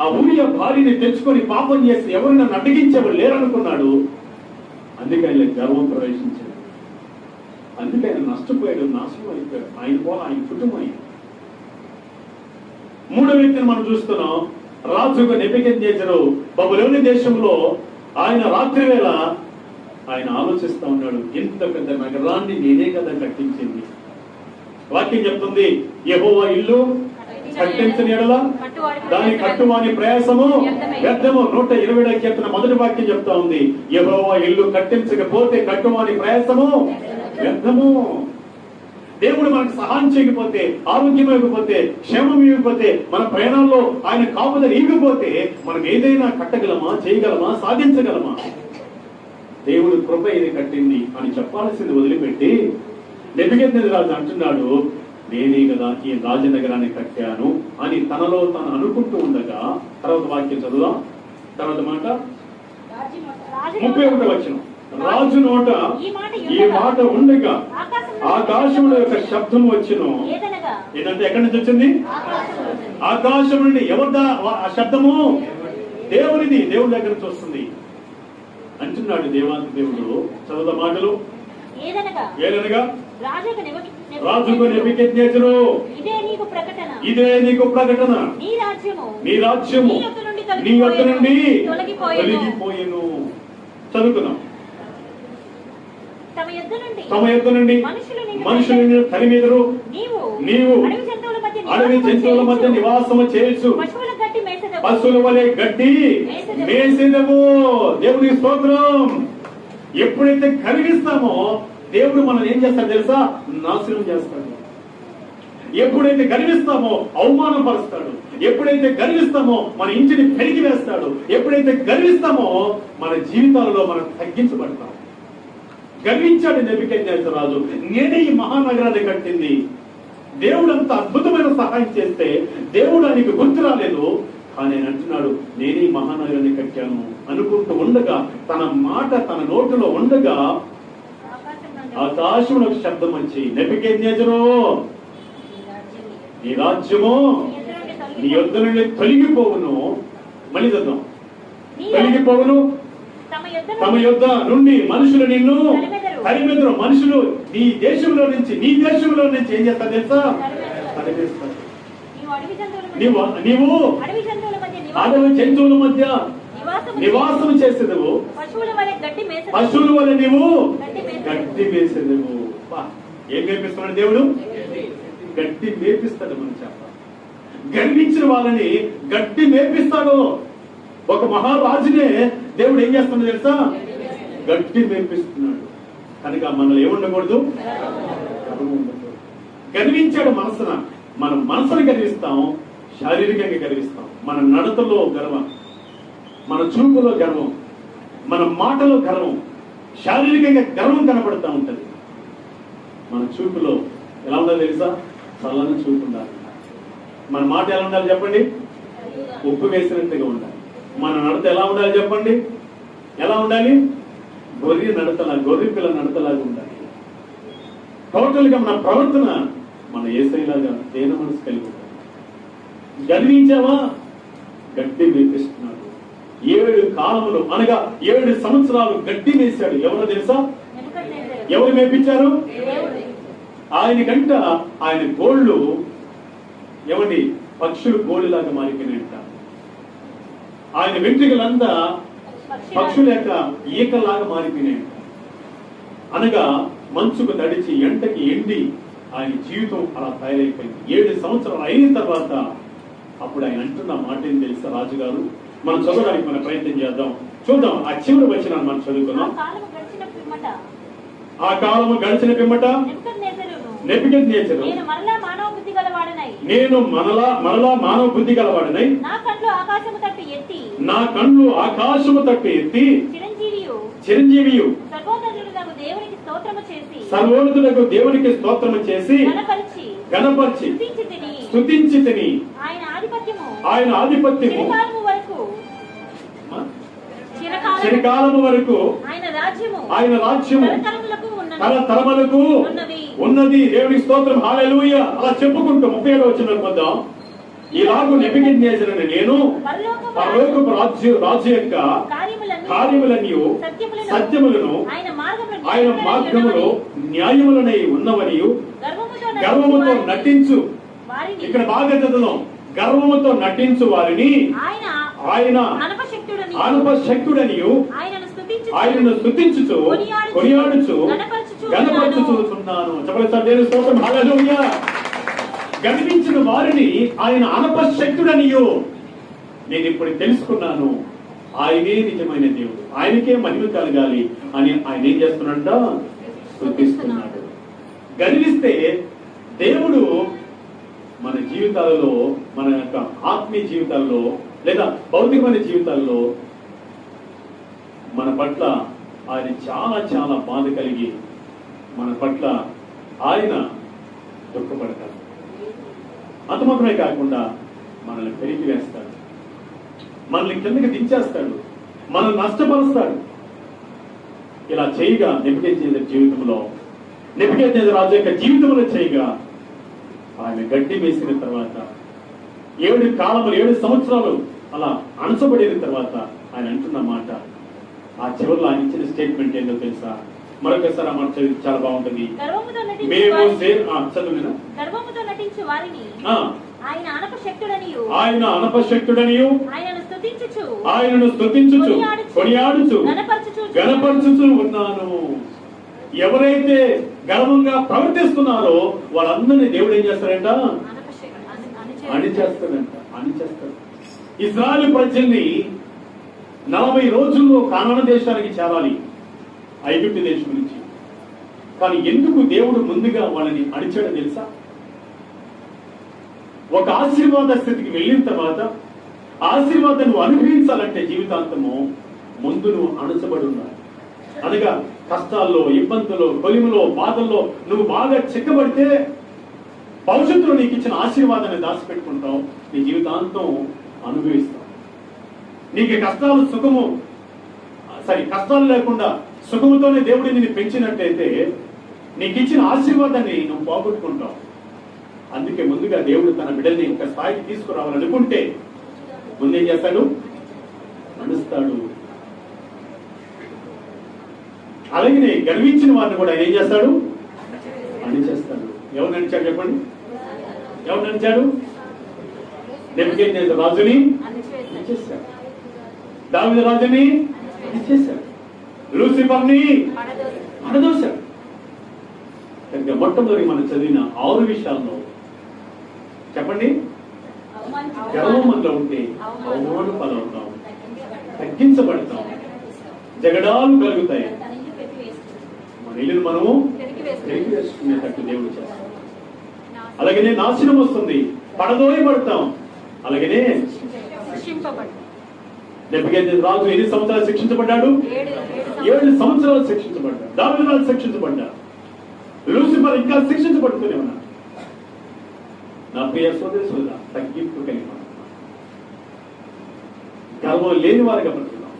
ఆ ఊరియా భార్యని తెచ్చుకొని పాపం చేసి ఎవరు నన్ను అడ్డగించేవారు లేరు అనుకున్నాడు. అందుకే ఆయన గర్వం ప్రవేశించాడు. అందుకే ఆయన నష్టపోయాడు, నాశనం అయిపోయాడు. ఆయన పోల ఆయన కుటుంబం అయింది. మూడో వ్యక్తిని మనం చూస్తున్నాం. రాజుగా నెబుకద్నెజరు బబులోను దేశంలో ఆయన రాత్రి వేళ ఆయన ఆలోచిస్తా ఉన్నాడు, ఇంత పెద్ద నగరాన్ని నేనే కదా కట్టించింది. వాక్యం చెప్తుంది, యెహోవా ఇల్లు కట్టించని ఎడల దాని కట్టువాని ప్రయాసము వ్యర్థము. 120 కీర్తన మొదటి వాక్యం చెప్తా ఉంది, యెహోవా ఇల్లు కట్టించకపోతే కట్టువాని ప్రయాసము వ్యర్థము. దేవుడు మనకు సహాయం చేయకపోతే, ఆరోగ్యం ఇవ్వకపోతే, క్షేమం ఇవ్వకపోతే, మన ప్రయాణంలో ఆయన కాపుదల ఇవ్వకపోతే మనం ఏదైనా కట్టగలమా, చేయగలమా, సాధించగలమా? దేవుడు కృప ఇది కట్టింది అని చెప్పాల్సింది వదిలిపెట్టి నెబుకద్నెజరు అంటున్నాడు, నేనే కదా ఈ రాజనగరాన్ని కట్టాను అని తనలో తను అనుకుంటూ ఉండగా, తర్వాత వాక్యం చదువుదాం. తర్వాత మాట 31వ వచనం. రాజు నోట ఈ మాట ఉండగా ఆకాశంలో యొక్క శబ్దం వచ్చును. ఏంటంటే ఎక్కడి నుంచి వచ్చింది? ఆకాశం నుండి. ఎవరిదా ఆ శబ్దము? దేవుడిది, దేవుడి దగ్గర నుంచి వస్తుంది అంటున్నాడు దేవాంత దేవుడు. చదువుతా మాటలు. ఏదనగా రాజుకు నెబుకద్నెజరు, ఇదే నీకు ప్రకటన, నీ రాజ్యము నీ యొద్ద నుండి తొలగిపోయెను. చదువుకున్నాం. తమ యొద్ద నుండి మనుషులను తరిమెదరు, నీవు అడవి జంతువుల మధ్య నివాసము చేయొచ్చు, పశువుల వలె గడ్డి మేసెదవు. దేవునికి స్తోత్రం. ఎప్పుడైతే కరిగిస్తామో దేవుడు మనం ఏం చేస్తాడు తెలుసా? నాశనం చేస్తాడు. ఎప్పుడైతే గర్విస్తామో అవమానం పరుస్తాడు. ఎప్పుడైతే గర్విస్తామో మన ఇంటిని పెరిగి వేస్తాడు. ఎప్పుడైతే గర్విస్తామో మన జీవితాలలో మనం తగ్గించబడతాం. గర్వించాడు నెబుకద్నెజరు రాజు, నేనే ఈ మహానగరాన్ని కట్టింది. దేవుడు అంత అద్భుతమైన సహాయం చేస్తే దేవుడు ఆయనకు గుర్తు రాలేదు. కానీ ఆయన అంటున్నాడు, నేనే ఈ మహానగరాన్ని కట్టాను అనుకుంటూ ఉండగా, తన మాట తన నోటిలో ఉండగా ఆకాశంలో శబ్దం వచ్చి, నెబుకద్నెజరు నీ రాజ్యము నీ యొద్ద నుండి తొలగిపోవును. మళ్ళీ చదువు. తొలగిపోవును. తమ యొద్ద నుండి మనుషులు నిన్ను తరిమెదరు. మనుషులు నీ దేశంలో నుంచి ఏం చేస్తారు తెలుసా? తరిమేస్తారు. నీవు అడవి జంతువుల మధ్య నివాసం చేసేదవు, పశువుల వల్ల నీవు గడ్డి వేసేదవు. ఏం నేర్పిస్తున్నాడు దేవుడు? గడ్డి మేపిస్తాడు. మనం చెప్పాలి, గర్వించిన వాళ్ళని గడ్డి మేపిస్తాడు. ఒక మహారాజునే దేవుడు ఏం చేస్తున్నాడు తెలుసా? గడ్డి మేపిస్తున్నాడు. కనుక మనలో ఏముండకూడదు? గర్వించాడు మనసున. మనం మనసును గర్విస్తాం, శారీరకంగా గర్విస్తాం. మన నడతలో గర్వం, మన చూపులో గర్వం, మన మాటలో గర్వం, శారీరకంగా గర్వం కనపడుతూ ఉంటది. మన చూపులో ఎలా ఉండాలి తెలుసా? చల్లని చూపు ఉండాలి. మన మాట ఎలా ఉండాలి చెప్పండి? ఉప్పు వేసినట్టుగా ఉండాలి. మన నడత ఎలా ఉండాలి చెప్పండి? ఎలా ఉండాలి? గొర్రె పిల్ల నడతలాగా ఉండాలి. టోటల్ గా మన ప్రవర్తన మన యేసయ్యలాగా దేన మనసు కలిగి ఉండాలి. గర్వించావా? గడ్డి మేపిస్తున్నాడు. 7 కాలములు అనగా 7 సంవత్సరాలు గడ్డి మేశాడు. ఎవరో తెలుసా? ఎవరు మేపించారు? ఆయనకంట ఆయన గోళ్ళు ఏమండి పక్షులు గోళ్ళలాగా మారిపోయినట్ట. ఆయన వెంట్రుకలంతా పక్షుల యొక్క ఈకలాగా మారిపోయినాయంట. అనగా మంచుకు తడిచి ఎండకి ఎండి ఆయన జీవితం అలా తయారైపోయింది. 7 సంవత్సరాలు అయిన తర్వాత అప్పుడు ఆయన అంటున్న మాట ఏం తెలుసా రాజుగారు? మనం చదవడానికి మనం ప్రయత్నం చేద్దాం. చూద్దాం ఆ చివరి వచనాన్ని మనం చదువుకుందాం. ఆ కాలము గడిచిన పిమ్మట నెబుకద్నెజరు నేను మరలా మానవ బుద్ధి గలవాడనై నా కళ్ళు ఆకాశము తట్టు ఎత్తి చిరంజీవియు సర్వోన్నతులకు దేవునికి స్తోత్రము చేసి గణపరిచి స్తుతించి తిని ఆయన ఆధిపత్యము చిరకాలము వరకు ఆయన రాజ్యము తరతరములకు ఉన్నది. దేవునికి స్తోత్రం, హల్లెలూయా. అలా చెప్పుకుంటూ 37వ వచనానికి వద్దాం. ఇలాగూ నెబుకద్నెజరును నేను పరలోకపు రాజు యొక్క కార్యములనియు సత్యములను ఆయన మార్గములో న్యాయములనై ఉన్నవనియు గర్వముతో నటించు. ఇక్కడ బాగా చదువుదాం. గర్వముతో నటించు వారిని ఆయన అనుపశక్తుడనియు ఆయనను స్తుతించుచు కొనియాడుచు గణపరచుచున్నాను. చెప్పలేదు దేవుని స్తోత్రం, హల్లెలూయా. గర్వించిన వారిని ఆయన అనపశక్తుడనియో నేను ఇప్పుడు తెలుసుకున్నాను. ఆయనే నిజమైన దేవుడు, ఆయనకే మహిమ కలగాలి అని ఆయన ఏం చేస్తున్నాడంట? స్తుతిస్తున్నాడు. గర్విస్తే దేవుడు మన జీవితాలలో, మన యొక్క ఆత్మీయ జీవితాల్లో లేదా భౌతికమైన జీవితాల్లో మన పట్ల ఆయన చాలా చాలా బాధ కలిగి మన పట్ల ఆయన దుఃఖపడతాడు. అంత మాత్రమే కాకుండా మనల్ని పెరిగి వేస్తాడు, మనల్ని కిందకి దించేస్తాడు, మనల్ని నష్టపరుస్తాడు. ఇలా చేయగా నెబుకద్నెజరు జీవితంలో, నెబుకద్నెజరు రాజు యొక్క జీవితంలో చేయగా ఆయన గడ్డి వేసిన తర్వాత 7 సంవత్సరాలు అలా అణచబడిన తర్వాత ఆయన అంటున్న మాట, ఆ చివరిలో ఆయన ఇచ్చిన స్టేట్మెంట్ ఏంటో తెలుసా? మరొకసారి ఆ మాట చదివి చాలా బాగుంటుంది. ఆయన అనపశక్తుడనియు ఆయనను స్తుతించుచు కొనియాడుచు గణపరచుచు ఉన్నాను. ఎవరైతే గర్వంగా ప్రవర్తిస్తున్నారో వాళ్ళందరినీ దేవుడు ఏం చేస్తాడంట? అణిచేస్తాడు. ఇశ్రాయేలు ప్రజల్ని 40 రోజుల్లో కానాను దేశానికి చేరాలి, ఐగుప్తు దేశం నుంచి. కానీ ఎందుకు దేవుడు ముందుగా వాళ్ళని అణిచాడో తెలుసా? ఒక ఆశీర్వాద స్థితికి వెళ్ళిన తర్వాత ఆశీర్వాదం నువ్వు అనుభవించాలంటే జీవితాంతము ముందు నువ్వు అణచబడి ఉండాలి. అనగా కష్టాల్లో, ఇబ్బందుల్లో, కొలిములో, బాధల్లో నువ్వు బాగా చిక్కబడితే భవిష్యత్తులో నీకు ఇచ్చిన ఆశీర్వాదాన్ని దాచిపెట్టుకుంటావు, నీ జీవితాంతం అనుభవిస్తావు. నీకు కష్టాలు లేకుండా సుఖముతోనే దేవుడు నిన్ను పెంచినట్టయితే నీకు ఇచ్చిన ఆశీర్వాదాన్ని నువ్వు పోగొట్టుకుంటావు. అందుకే ముందుగా దేవుడు తన బిడ్డల్ని ఒక స్థాయికి తీసుకురావాలనుకుంటే ముందేం చేస్తాడు? నడుస్తాడు. అలాగే గర్వించిన వారిని కూడా ఏం చేస్తాడు? అణిచేస్తాడు. ఎవరు నడిచాడు చెప్పండి? ఎవరు నడిచాడు? నెబుకద్నెజరు రాజుని అణిచేశాడు, దావీదు రాజుని అణిచేశాడు, లూసిఫర్ని పడదోశాడు. కనుక మొట్టమొదటి మనం చదివిన 6 విషయాల్లో చెప్పండి, గర్వం మనలో ఉంటే అవమానం పాలవుతాం, తగ్గించబడతాం, జగడాలు కలుగుతాయి, మన ఇల్లును మనము తిరిగి వేసుకునేటట్టు దేవుడు చేస్తాం. అలాగనే నాశనం వస్తుంది, పడదోయబడతాం. అలాగనే నెబుకద్నెజరు రాజు ఎన్ని సంవత్సరాలు శిక్షించబడ్డాడు? 7 సంవత్సరాలు శిక్షించబడ్డాడు. దావీదు రాజు శిక్షించబడ్డాడు. లూసిఫర్ ఇంకా శిక్షించబడుతూనే ఉన్నాడు. నా ప్రియ సోదరుడా, తగ్గింపు కలిగి గర్వం లేని వారిగా బ్రతుకుతాం.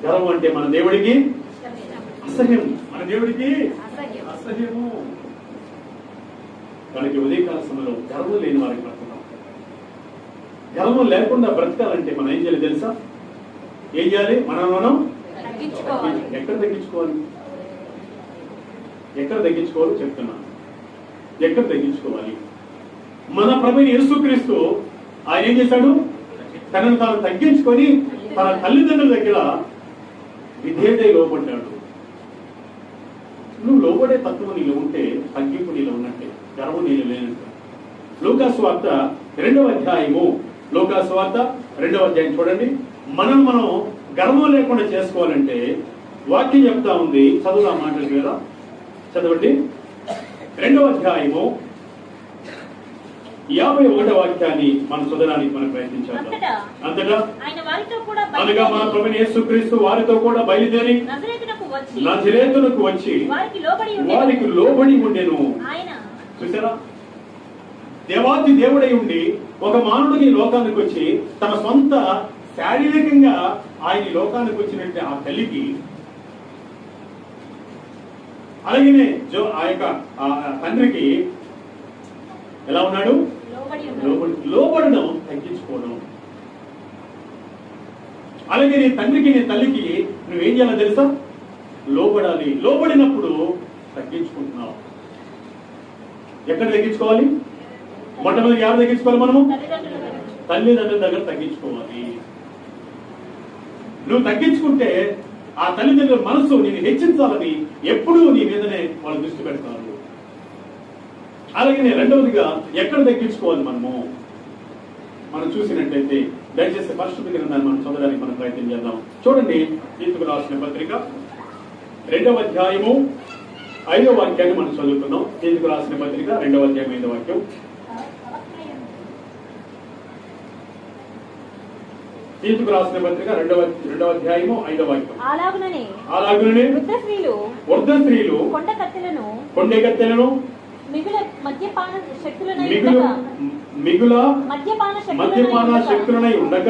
గర్వం అంటే మన దేవుడికి అసహ్యం, మన దేవుడికి అసహ్యము. కనుక ఉదయకాల సమయంలో గర్వం లేని వారికి బ్రతుకుతాం. గర్వం లేకుండా బ్రతకాలంటే మనం ఏం చేయాలి తెలుసా? ఏం చేయాలి? మనం ఎక్కడ తగ్గించుకోవాలి? ఎక్కడ తగ్గించుకోవాలో చెప్తున్నాను. ఎక్కడ తగ్గించుకోవాలి? మన ప్రభువైన యేసుక్రీస్తు ఆయన ఏం చేశాడు? తనను తాను తగ్గించుకొని తన తల్లిదండ్రుల దగ్గర విధేయతై లోపడ్డాడు. నువ్వు లోపడే తత్వం నీలో ఉంటే తగ్గింపు నీలో ఉన్నట్టే, గర్వం నీలో లేనట్టు. లూకా సువార్త 2వ అధ్యాయము, లూకా సువార్త 2వ అధ్యాయం చూడండి. మనం గర్వం లేకుండా చేసుకోవాలంటే వాక్యం చెప్తా ఉంది. చదువుదా మాటలు కదా, చదవండి. 2వ అధ్యాయము 51వ వాక్యాన్ని మనం చదవడానికి మనం ప్రయత్నించాలి. అంతటా అనగా మన ప్రభువైన యేసుక్రీస్తు వారితో కూడా బయలుదేరి నజరేతునకు వచ్చి వారికి లోబడి ఉండెను. చూసారా, దేవాది దేవుడై ఉండి ఒక మానవుడికి లోకానికి వచ్చి తన సొంత శారీరకంగా ఆయన లోకానికి వచ్చినట్టే ఆ తల్లికి, అలాగనే ఆ యొక్క తండ్రికి ఎలా ఉన్నాడు? లోబడడం, తగ్గించుకోవడం. అలాగే నీ తండ్రికి నీ తల్లికి నువ్వేం చేయాలో తెలుసా? లోబడాలి. లోబడినప్పుడు తగ్గించుకుంటున్నావు. ఎక్కడ తగ్గించుకోవాలి? మొట్టమొదటి ఎవరు తగ్గించుకోవాలి? మనము తల్లిదండ్రుల దగ్గర తగ్గించుకోవాలి. నువ్వు తగ్గించుకుంటే ఆ తల్లిదండ్రుల మనసు నేను హెచ్చించాలని ఎప్పుడూ నీ మీదనే వాళ్ళు దృష్టి పెడతారు. అలాగే రెండవదిగా ఎక్కడ తగ్గించుకోవాలి మనం చూసినట్లయితే, దయచేసి పరిశుద్ధ గ్రంథాన్ని మనం చదవడానికి మనం ప్రయత్నం చేద్దాం. చూడండి, తీతుకు రాసిన పత్రిక 2వ అధ్యాయము 5వ వాక్యాన్ని మనం చదువుకుందాం. తీతుకు రాసిన పత్రిక 2వ అధ్యాయం 5వ వాక్యం. తీతుకు రాసిన పత్రిక 2వ అధ్యాయము 5వ వాక్యం. అలాగుననే వృద్ధ స్త్రీలు కొండె కత్తెలను మిగుల మద్యపాన శక్తులనై ఉండక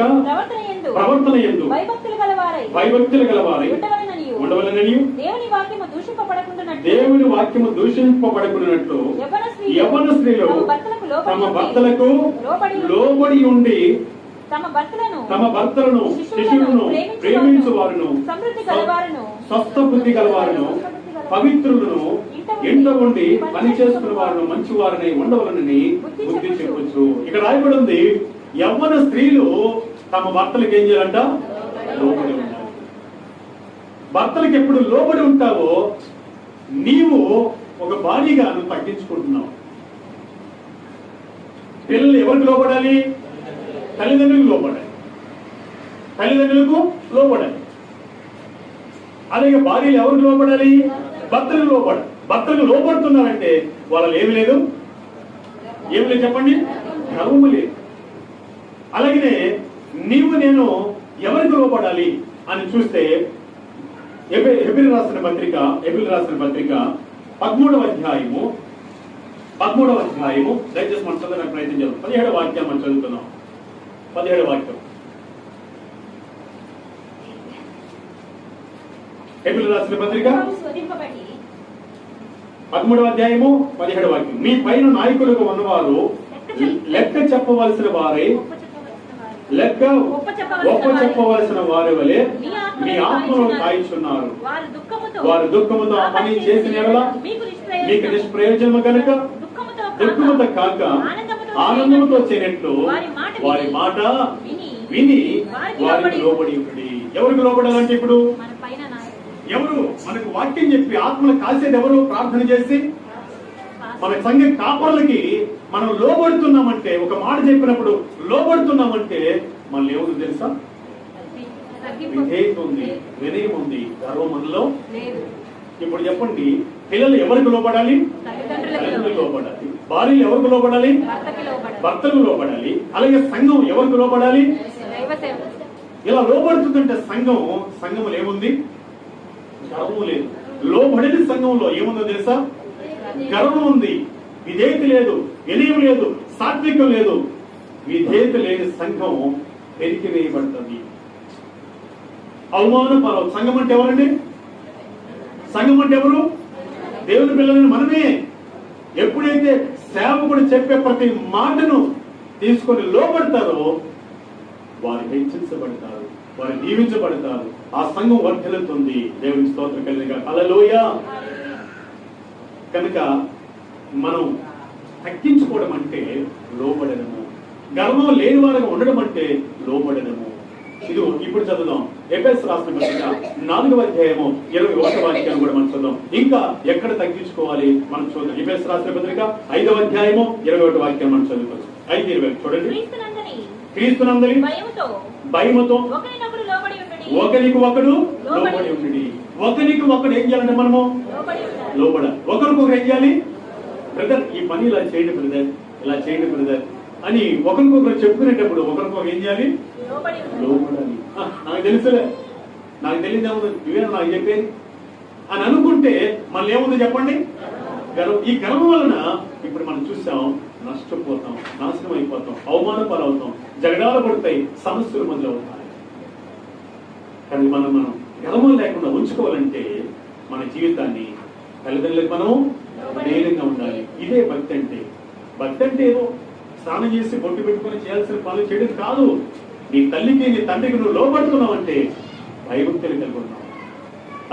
ప్రవర్తన యందు భయభక్తులు గలవారై ఉండవలెననియు దేవుని వాక్యము దూషింపబడకున్నట్లు యవ్వన స్త్రీలు తమ భర్తలకు లోబడి ఉండి తమ భర్తలను శిశువులను ప్రేమించు వారును స్వస్థ బుద్ధి గలవారును పవిత్రులను ఎండ ఉండి పని చేసుకున్న వారిని మంచి వారిని ఉండవలనని బుద్ధి చెప్పొచ్చు. ఇక్కడ రాయబడి ఉంది, యవ్వన స్త్రీలు తమ భర్తలకు ఏం చేయాలంట? లోబడి ఉండాలి. భర్తలకు ఎప్పుడు లోబడి ఉంటావో నీవు ఒక భారీగా నువ్వు తగ్గించుకుంటున్నావు. పిల్లలు ఎవరికి లోబడాలి? తల్లిదండ్రులకు లోబడాలి. తల్లిదండ్రులకు లోబడాలి. అలాగే భార్యలు ఎవరికి లోబడాలి? భర్తలకు లోబడాలి. భర్తలకు లోబడుతున్నారంటే వాళ్ళు ఏమి లేదు చెప్పండి, గర్వము లేదు. అలాగనే నీవు నేను ఎవరికి లోబడాలి అని చూస్తే ఎబిల్ రాసిన పత్రిక 13వ అధ్యాయము దయచేసి మనం చదవడానికి ప్రయత్నం చేద్దాం. 17వ వాక్యం మనం చదువుతున్నాం. 17వ వాక్యం ఎబిల్ రాసిన పత్రిక 13వ అధ్యాయము 17వ వాక్యం. మీ పైన నాయకులుగా ఉన్నవారు లెక్క చెప్పవలసిన వారే, లెక్క ఒప్ప చెప్పవలసిన వారి వలె మీ ఆత్మను కాయిస్తున్నారు. వారు దుఃఖముతో ఆ పని చేసిన ఎడల మీకు నిష్ప్రయోజనము కనుక దుఃఖముతో కాక ఆనందముతో చేయనట్లు వారి మాట విని వారికి లోబడి ఉండి. ఎవరికి లోబడాలంటే ఇప్పుడు ఎవరు మనకు వాక్యం చెప్పి ఆత్మలు కాసేది ఎవరు? ప్రార్థన చేసి మన సంఘ కాపర్లకి మనం లోబడుతున్నామంటే, ఒక మాట చెప్పినప్పుడు లోబడుతున్నామంటే మనల్ని ఎవరు తెలుసా? విధేయత ఉంది, వినయం ఉంది, గర్వం మనలో. ఇప్పుడు చెప్పండి, పిల్లలు ఎవరికి లోబడాలి? తల్లిదండ్రులకు లోబడాలి. భార్యలు ఎవరికి లోబడాలి? భర్తలకు లోబడాలి. అలాగే సంఘం ఎవరికి లోబడాలి? ఇలా లోబడుతుందంటే సంఘములు ఏముంది? గర్వం లేదు. లోబడిన సంఘంలో ఏముందో తెలుసా? గర్వం ఉంది, విధేయత లేదు, వినయం లేదు, సాత్వికం లేదు. విధేయత లేని సంఘం పెరికి వేయబడుతుంది, అవమానం పాలవుతుంది. సంఘం అంటే ఎవరండి? సంఘం అంటే ఎవరు? దేవుని పిల్లలని మనమే. ఎప్పుడైతే సేవకుడు చెప్పే ప్రతి మాటను తీసుకొని లోబడతారో వారు హెచ్చించబడతారు, వారు దీవించబడతారు. ఆ సంఘం వర్ధిల్లుతుంది. దేవుని స్తోత్రం కలిగిన హల్లెలూయా. కనుక మనం తగ్గించుకోవడం అంటే లోబడడము, గర్వం లేని వారిగా ఉండడం అంటే లోబడడము. ఇది ఇప్పుడు చదువుదాం. ఎఫెసీయులకు రాసిన పత్రిక 4వ అధ్యాయము 21వ వాక్యాన్ని కూడా మనం చదువుదాం. ఇంకా ఎక్కడ తగ్గించుకోవాలి మనం చూద్దాం. ఎఫెసీయులకు రాసిన పత్రిక 5వ అధ్యాయము 21వ వాక్యాన్ని మనం చదువుతాం. 5:20 చూడండి. క్రీస్తునందరి భయముతో ఒకరినొకడు లోబడి ఉండుడి. ఒకరికి ఒకడు లోబడి ఉండుడి. ఒకరికి ఒకడు ఏం చేయాలంటే మనము లోబడ. ఒకరికొకరు ఏం చేయాలి? బ్రదర్ ఈ పని ఇలా చేయండి బ్రదర్, ఇలా చేయండి బ్రదర్ అని ఒకరికొకరు చెప్పుకునేటప్పుడు ఒకరికొకరు ఏం చేయాలి? లోబడాలి. నాకు తెలుసులే, నాకు తెలియదేమో ఇవేనా నాకు చెప్పేది అని అనుకుంటే మళ్ళీ ఏముందో చెప్పండి? ఈ గర్వం వలన ఇప్పుడు మనం చూసాం, నష్టపోతాం, నాశనం అయిపోతాం, అవమాన పాలవుతాం, జగడాలు పడతాయి, సమస్యలు మొదలవుతాయి. కానీ మనం గర్వం లేకుండా ఉంచుకోవాలంటే మన జీవితాన్ని తల్లిదండ్రులకు మనం ధైర్యంగా ఉండాలి. ఇదే భక్తి అంటే. భక్తి అంటే ఏదో స్నానం చేసి బొట్టు పెట్టుకుని చేయాల్సిన పనులు చేయడం కాదు. నీ తల్లికి నీ తండ్రికి నువ్వు లోబడుతున్నావు అంటే భయభక్తులు కలిగి ఉన్నావు.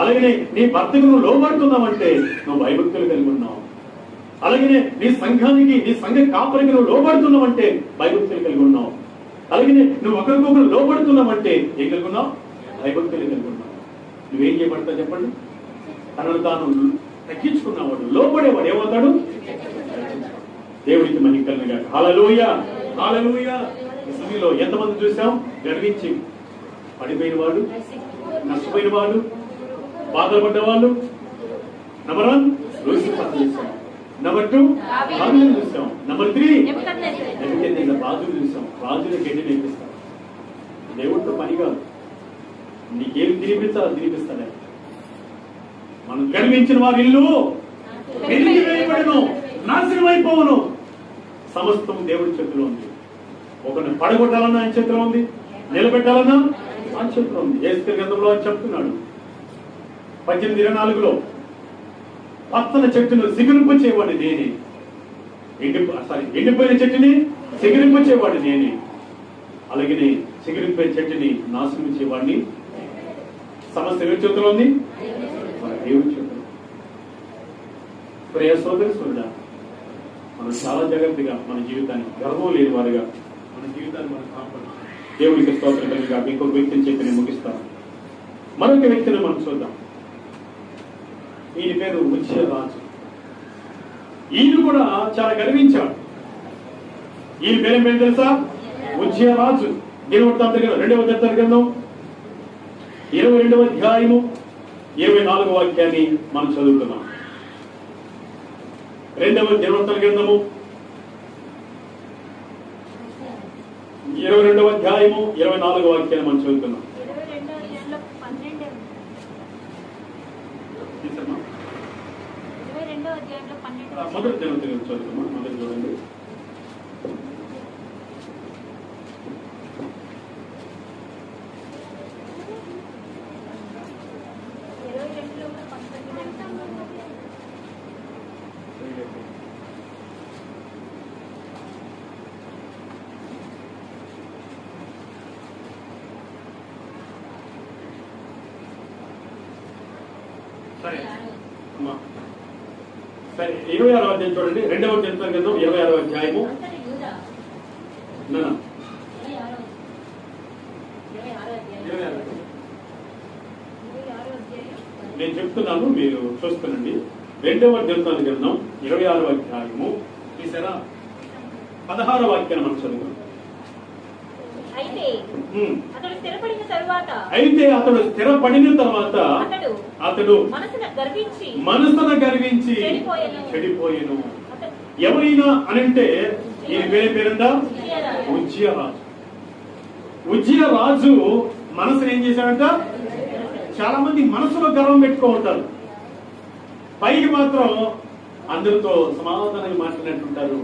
అలాగనే నీ భర్తకు నువ్వు లోబడుతున్నావంటే నువ్వు భయభక్తులు కలిగి ఉన్నావు. అలాగనే నీ సంఘానికి, నీ సంఘ కాపరికి నువ్వు లోబడుతున్నావంటే భయభక్తులు కలిగి ఉన్నావు. అలాగనే నువ్వు ఒకరికొకరు లోబడుతున్నావంటే ఏం కలిగి ఉన్నావు? భయభక్తులు కలిగి ఉన్నావు. నువ్వేం చేయబడతావు చెప్పండి? తనను తాను తగ్గించుకున్నవాడు, లోబడేవాడు ఏమవుతాడు? దేవుడికి మహిమ కలుగును. హల్లెలూయా, హల్లెలూయా. ఈ సమయంలో ఎంతమంది చూసాం గర్వించి పడిపోయిన వాడు, నష్టపోయిన వాడు, బాధలు పడ్డవాళ్ళు. నంబర్ 1 లూసిఫర్ చూసాం. నంబర్ 2 దావీదును చూసాం. నంబర్ 3 నెబుకద్నెజర్ రాజును చూసాం. రాజుని గడ్డి నేర్పిస్తాం. దేవుడితో పని కాదు, నీకేం తినిపించాలో తినిపిస్తాడే. మనం గర్వించిన వారి ఇల్లు వెలికి వేయబడును, నాశనం అయిపోవును. సమస్తం దేవుడి చేతిలో ఉంది. ఒకరిని పడగొట్టాలన్నా ఆయన చేతిలో ఉంది, నిలబెట్టాలన్నా ఆయన చేతిలో ఉంది. యేసు గ్రంథంలో ఆయన చెప్తున్నాడు 18:24 పచ్చని చెట్టును సిగురింపు చేయవాడిని నేనే, ఎండిపోయిన చెట్టుని సిగురింపు చేయవాడిని నేనే, అలాగే సిగురింపే చెట్టుని నాశనం చేయవాడిని. సమస్య ఎవరి చేతిలో ఉంది? మన దేవుడి చేతిలో. ప్రియ సోదరి సోదరుడా, మనం చాలా జాగ్రత్తగా మన జీవితాన్ని గర్వం లేని వారుగా మన జీవితాన్ని మనం కాపాడు. దేవుడికి స్తోత్రం కలిగా ఇంకొక వ్యక్తిని చెప్పి నేను ముగిస్తాను. మరొక వ్యక్తిని మనం చూద్దాం. ఈయన పేరు ఉజ్జియా రాజు. ఈయన కూడా చాలా గర్వించాడు. ఈయన పేరు ఏం తెలుసా? ఉజ్జియా రాజు. దినవృత్తాంత గ్రంథం 2వ గ్రంథం 22వ అధ్యాయము 24వ వాక్యాన్ని మనం చదువుతున్నాం. 2వ దినవృత్తాంత గ్రంథము 22వ అధ్యాయము 24వ వాక్యాన్ని మనం చదువుతున్నాం. మొదటి దినవృత్తాంత గ్రంథం చదువుతున్నాం. మొదటి చూడండి. సరే 26వ అధ్యాయం చూడండి. 2వ దినవృత్తాంత గ్రంథం 26వ అధ్యాయము. నేను చెప్తున్నాను, మీరు చూస్తానండి. 2వ దినవృత్తాంత గ్రంథం 26వ అధ్యాయము తీసారా? 16వ వాక్యాన్ని మనం చదువుతాం. అయితే అతడు స్థిరపడిన తర్వాత అతడు మనసున గర్వించి చెడిపోయెను. ఎవరైనా అనంటే ఈయన పేరేందా? ఉజ్జియా రాజు. ఉజ్జియా రాజు మనసును ఏం చేశాడంట? చాలా మంది మనసులో గర్వం పెట్టుకో ఉంటారు, పైకి మాత్రం అందరితో సమాధానంగా మాట్లాడినట్టుంటారు,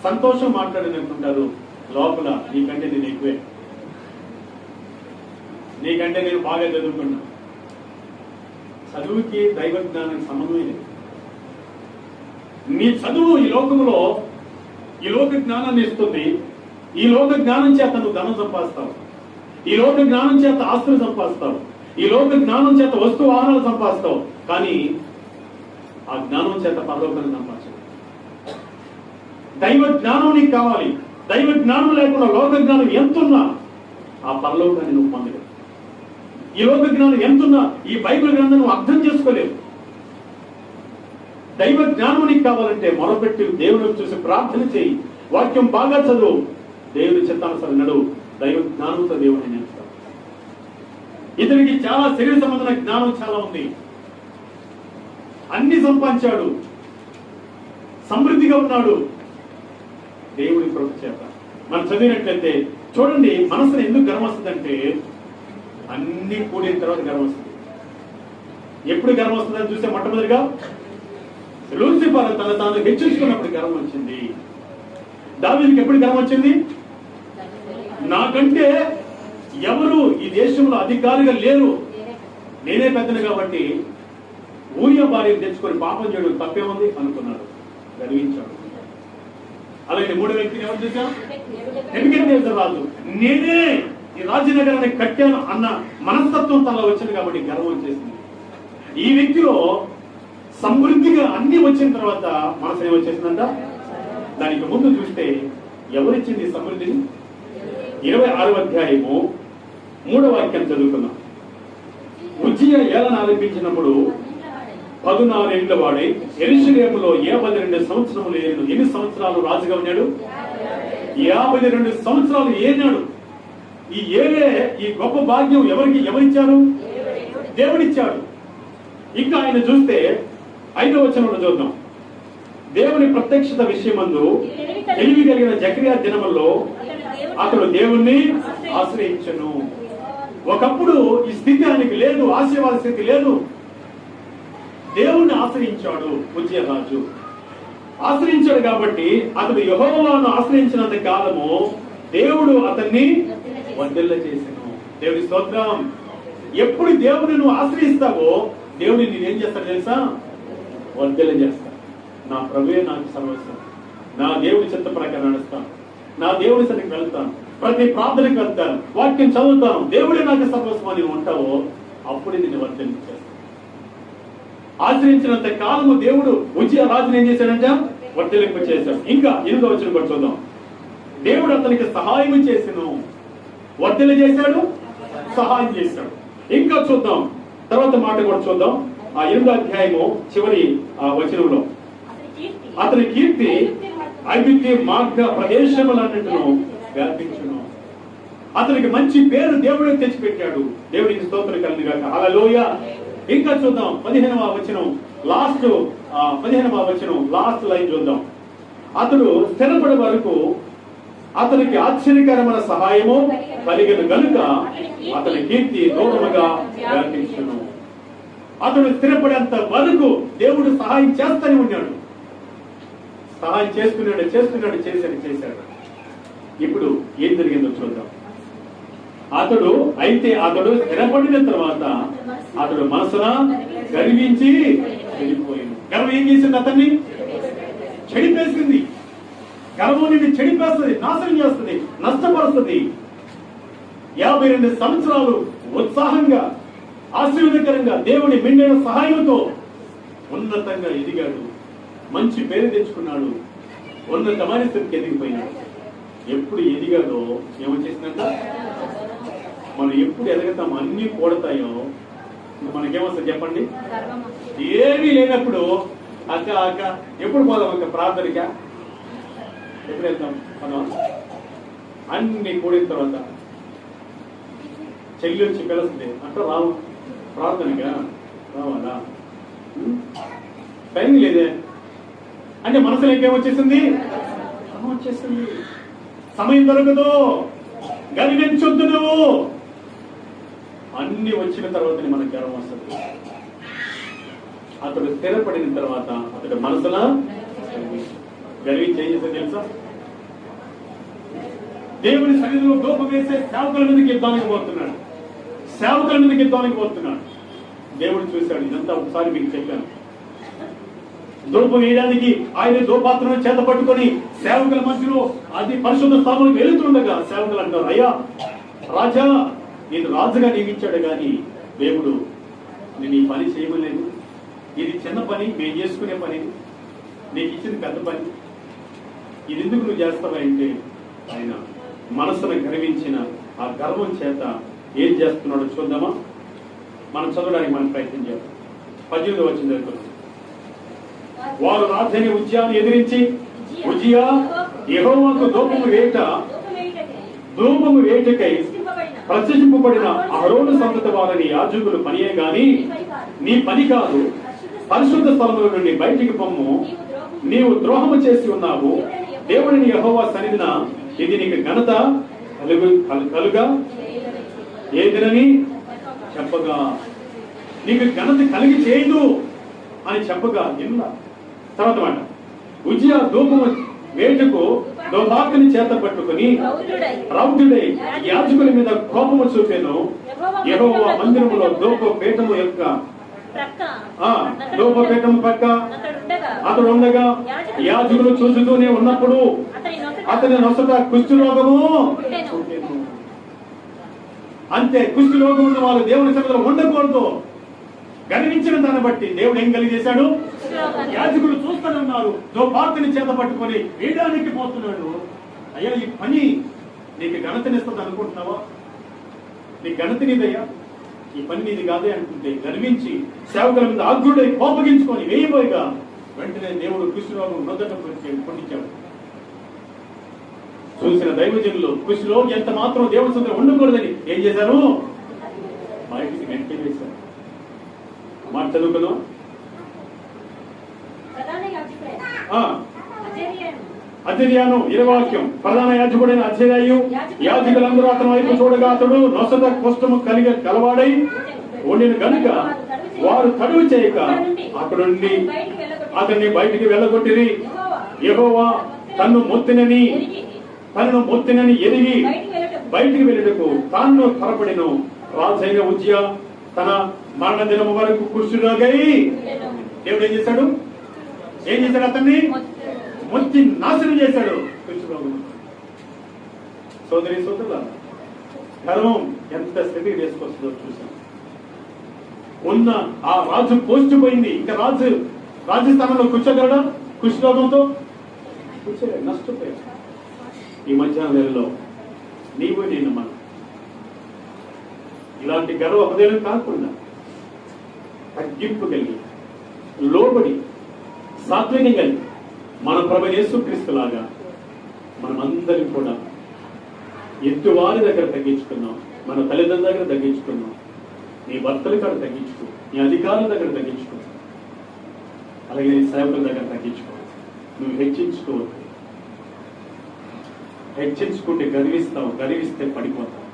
సంతోషం మాట్లాడినట్టుంటారు. లోపల నీకంటే నేను ఎక్కువే, నీకంటే నేను బాగా చదువుకున్నా. చదువుకి దైవ జ్ఞానానికి సంబంధమే లేదు. నీ చదువు ఈ లోకంలో ఈ లోక జ్ఞానాన్ని ఇస్తుంది. ఈ లోక జ్ఞానం చేత నువ్వు ధనం సంపాదిస్తావు, ఈ లోక జ్ఞానం చేత ఆస్తులు సంపాదిస్తావు, ఈ లోక జ్ఞానం చేత వస్తు వాహనాలు సంపాదిస్తావు. కానీ ఆ జ్ఞానం చేత పరలోకాన్ని సంపాదించవు. దైవ జ్ఞానం నీకు కావాలి. దైవ జ్ఞానం లేకుండా లోక జ్ఞానం ఎంతున్నా ఆ పరలోకాన్ని నువ్వు పొందలేవు. ఈ లోక జ్ఞానం ఎంతున్నా ఈ బైబిల్ గ్రంథం నువ్వు అర్థం చేసుకోలేవు. దైవ జ్ఞానం నీకు కావాలంటే మొరపెట్టి దేవుడిని చూసి ప్రార్థన చేయి. వాక్యం బాగా చదువు, దేవుని చిత్తానుసారం నడు, దైవ జ్ఞానంతో దేవుని నేర్చుకో. ఇతనికి చాలా శరీర సంబంధమైన జ్ఞానం చాలా ఉంది, అన్ని సంపాదించాడు, సమృద్ధిగా ఉన్నాడు. దేవుడి కృప చేత మనం చదివినట్లయితే చూడండి, మనసులో ఎందుకు గర్వం వస్తుందంటే అన్ని కూడిన తర్వాత గర్వం వస్తుంది. ఎప్పుడు గర్వం వస్తుందని చూస్తే మొట్టమొదటిగా లూసిఫర్ తన తాను హెచ్చించుకున్నప్పుడు గర్వం వచ్చింది. దావీదుకి ఎప్పుడు గర్వం వచ్చింది? నాకంటే ఎవరు ఈ దేశంలో అధికారిగా లేరు, నేనే పెద్దను కాబట్టి ఊరియా భార్యను తెచ్చుకొని పాపం చేయడం తప్పేముంది అనుకున్నాడు, గర్వించాడు. అలాగే మూడో వ్యక్తిని ఎవరు చూసాం? నెబుకద్నెజర్ రాజు. నేనే ఈ రాజనగరాన్ని కట్టాను అన్న మనస్తత్వం తనలో వచ్చింది కాబట్టి గర్వం వచ్చేసింది. ఈ వ్యక్తిలో సమృద్ధిగా అన్ని వచ్చిన తర్వాత మనసు ఏమొచ్చేసిందంట? దానికి ముందు చూస్తే ఎవరిచ్చింది సమృద్ధిని? 26వ అధ్యాయము 3వ వాక్యం చదువుకున్నాం. ఉజ్జియా ఏలన ఆరంభించినప్పుడు 14 ఏళ్ల వాడై యెరూషలేములో 52 సంవత్సరములు ఏలిన. ఎన్ని సంవత్సరాలు రాజుగా ఉన్నాడు? 52 సంవత్సరాలు ఏనాడు. ఈ ఏలే, ఈ గొప్ప భాగ్యం ఎవరిచ్చారు? దేవుడిచ్చాడు. ఇంకా ఆయన చూస్తే 5వ వచనంలో చూద్దాం. దేవుని ప్రత్యక్షత విషయమందు తెలివి కలిగిన జకరియా దినముల్లో అతడు దేవుణ్ణి ఆశ్రయించను. ఒకప్పుడు ఈ స్థితి ఆయనకి లేదు, ఆశీర్వాద స్థితి లేదు. దేవుణ్ణి ఆశ్రయించాడు ఉజ్జియా రాజు. ఆశ్రయించాడు కాబట్టి అతడు యెహోవాను ఆశ్రయించినంత కాలము దేవుడు అతన్ని వర్ధిల్ల చేసెను. దేవుని స్తోత్రం. ఎప్పుడు దేవుని నువ్వు ఆశ్రయిస్తావో దేవుడిని నేనేం చేస్తాడు తెలుసా? వర్ధిల్ల చేస్తాను. నా ప్రభువే నాకు సర్వస్వం, నా దేవుడి చిత్త ప్రకారం నడుస్తాను, నా దేవుడి సన్నిధికి వెళ్తాను, ప్రతి ప్రార్థనకి వెళ్తాను, వాక్యం చదువుతాను, దేవుడే నాకు సర్వస్వం అని ఉంటావో అప్పుడు నిన్ను వర్ధిల్ల చేస్తాను. ఆశ్రయించినంత కాలము దేవుడు ఉజ్జియా రాజుని ఏం చేశాడంట? వర్ధిల్లింప చేశాడు. ఇంకా 8వ వచనం కూడా చూద్దాం. దేవుడు అతనికి సహాయం చేసెను. వర్ధిల్ల చేశాడు, సహాయం చేశాడు. ఇంకా చూద్దాం, తర్వాత మాట కూడా చూద్దాం. ఆ 8వ అధ్యాయము చివరి వచనంలో అతని కీర్తి ఐగుప్తు మార్గ ప్రదేశములన్నింటిను వ్యాపించును. అతనికి మంచి పేరు దేవుడే తెచ్చిపెట్టాడు. దేవుడికి స్తోత్రం కలుగును గాక. హల్లెలూయా. ఇంకా చూద్దాం 15వ వచనం లాస్ట్ లైన్ చూద్దాం. అతడు స్థిరపడే వరకు అతనికి ఆశ్చర్యకరమైన సహాయము కలిగిన గనుక అతని కీర్తి దూరముగా వ్యాపించును. అతడు స్థిరపడేంత వరకు దేవుడు సహాయం చేస్తూనే ఉన్నాడు. సహాయం చేశాడు. ఇప్పుడు ఏం జరిగిందో చూద్దాం. అతడు స్థిరపడిన తర్వాత అతడు మనసున గర్వించి చెడిపోయాడు. గర్వం ఏం చేసింది? అతన్ని చెడిపేసింది. గర్వం నిన్ను చెడిపేస్తుంది, నాశనం చేస్తుంది, నష్టపరుస్తుంది. 52 సంవత్సరాలు ఉత్సాహంగా, ఆశీర్వాదకరంగా, దేవుడి మెండైన సహాయంతో ఉన్నతంగా ఎదిగాడు, మంచి పేరు తెచ్చుకున్నాడు, ఉన్నతమైన స్థితికి ఎదిగిపోయినాడు. ఎప్పుడు ఎదిగాడో ఏమొచ్చేసిందంట? మనం ఎప్పుడు ఎదగతాం అన్ని కూడతాయో మనకేమొస్తుంది చెప్పండి? ఏమీ లేనప్పుడు అక్క ఎప్పుడు పోదాం అక్క ప్రార్థనగా, ఎప్పుడు వెళ్తాం మనం? అన్ని కూడిన తర్వాత చెల్లి వచ్చి పిలుస్తుంది అంటే రావు, ప్రార్థనగా రావాలా? టైం లేదే అంటే మనసులో ఇంకేమొచ్చేసింది? వచ్చేసింది. సమయం దొరకదు, గర్వించొద్దు నువ్వు. అన్ని వచ్చిన తర్వాత మనకు గర్వం వస్తుంది. అతడు స్థిరపడిన తర్వాత అతడు మనసులా గర్వించి ఏం చేస్తే తెలుసా? దేవుని సన్నిధిలో దూపం వేసే సేవకుల మీదకి యుద్ధానికి పోతున్నాడు. దేవుడు చూశాడు. ఇదంతా ఒకసారి మీకు చెప్పాను. ధూపం వేయడానికి ఆయన ధూపాత్రను చేత పట్టుకొని సేవకుల మధ్యలో అది పరిశుద్ధ స్థానంలో వెళుతుండగా సేవకులు అంటారు, అయ్యా రాజా, నేను రాజుగా నియమించాడు కానీ దేవుడు నేను ఈ పని చేయలేదు. ఇది చిన్న పని, మేము చేసుకునే పని, నీకు ఇచ్చింది పెద్ద పని, ఇది ఎందుకు నువ్వు చేస్తావంటే ఆయన మనసును గర్వించిన ఆ గర్వం చేత ఏం చేస్తున్నాడో చూద్దామా? మనం చదవడానికి మనం ప్రయత్నం చేద్దాం. 18వ వచనం చదువుతున్నాం. వారు రాజధాని ఉజ్జియాను ఎదిరించి, ఉజ్జియా యెహోవాకు ధూపము వేయుటకై ప్రతిష్ఠింపబడిన అహరోను సంతతి వారిని యాజకులు పనియే గాని నీ పని కాదు. పరిశుద్ధ స్థలముల నుండి బయటికి పొమ్ము. నీవు ద్రోహము చేసి ఉన్నావు. దేవుడిని యెహోవా సన్నిధిన ఇది నీకు ఘనత కలుగా ఏదినని చెప్పగా, నీకు ఘనత కలిగి చేయదు అని చెప్పగా ఇన్నా. తర్వాత మాట, ఉజ్జియా ధూపము వేటుకు దోబాకుని చేత పట్టుకుని రౌద్రుడై యాజకుల మీద కోపము చూపెను. యెహోవా మందిరములో ధూపపీఠము యొక్క ధూపపీఠము పక్క అతడు ఉండగా యాజకులు చూస్తూనే ఉన్నప్పుడు అతని నొసట కుష్ఠరోగము. అంతే, కుష్ఠరోగం ఉన్న వాళ్ళు దేవుని సన్నిధిలో ఉండకూడదు. గర్వించిన దాన్ని బట్టి దేవుడు ఏం కలిగేశాడు? యాజకులు చూస్తూనే ఉన్నారు. దోపార్తిని చేత పట్టుకొని వేయడానికి పోతున్నాడు. అయ్యా, ఈ పని నీకు ఘనతనిస్తుంది అనుకుంటున్నావా? నీ ఘనత నీదయ్యా, ఈ పని నీది కాదే అనుకుంటే గర్వించి సేవకుల మీద ఆగ్రుడై కోపగించుకొని వేయబోయిగా వెంటనే దేవుడు కుష్ఠరోగం మొదట పొందించాడు. చూసిన దైవజనులు కుష్ఠరోగి ఎంత మాత్రం దేవుడి సన్నిధిలో ఉండకూడదని ఏం చేశారు? బయటికి వెంటనే వేశారు. మాట చదువుకుందాం. అజర్యాను 20 వాక్యం. ప్రధాన యాజకుడైన అజర్యాయు యాజకులందరూ అతని వైపు చూడగా అతడు నొసట కుష్ఠము కలవాడై ఉండిన గనుక వారు తడువు చేయక అక్కడ నుండి అతన్ని బయటికి వెళ్ళగొట్టిరి. యెహోవా తన్ను మొత్తినని ఎరిగి బయటికి వెళ్ళటకు తాను త్వరపడిను. రాజైన ఉజ్జియా తన మరణ దినము వరకు కుష్ఠరోగై దేవుడు ఏం చేశాడు? అతన్ని మొత్తి నాశనం చేశాడు. సోదరి సోదరుల గర్వం ఎంత స్థితి వేసుకొస్తుందో చూసాం. ఉన్న ఆ రాజు పోస్టుపోయింది. ఇంకా రాజస్థానంలో కూర్చోగలడా? కుష్ఠరోగంతో నష్టపోయాడు. ఈ మధ్యాహ్నం వేళలో నీవు నేను మనం ఇలాంటి గర్వ హృదయం కాకుండా తగ్గింపు కలిగి లోబడి సాత్వికం కలిగి మన ప్రభు యేసుక్రీస్తులాగా మనమందరం కూడా ఎదుటివారి దగ్గర తగ్గించుకున్నాం. మన తల్లిదండ్రుల దగ్గర తగ్గించుకున్నాం. నీ భర్తల కాడ తగ్గించుకో, నీ అధికారుల దగ్గర తగ్గించుకో, అలాగే నీ సేవకుల దగ్గర తగ్గించుకో. నువ్వు హెచ్చించుకోవద్దు. హెచ్చించుకుంటే గర్విస్తావు, గర్విస్తే పడిపోతావు.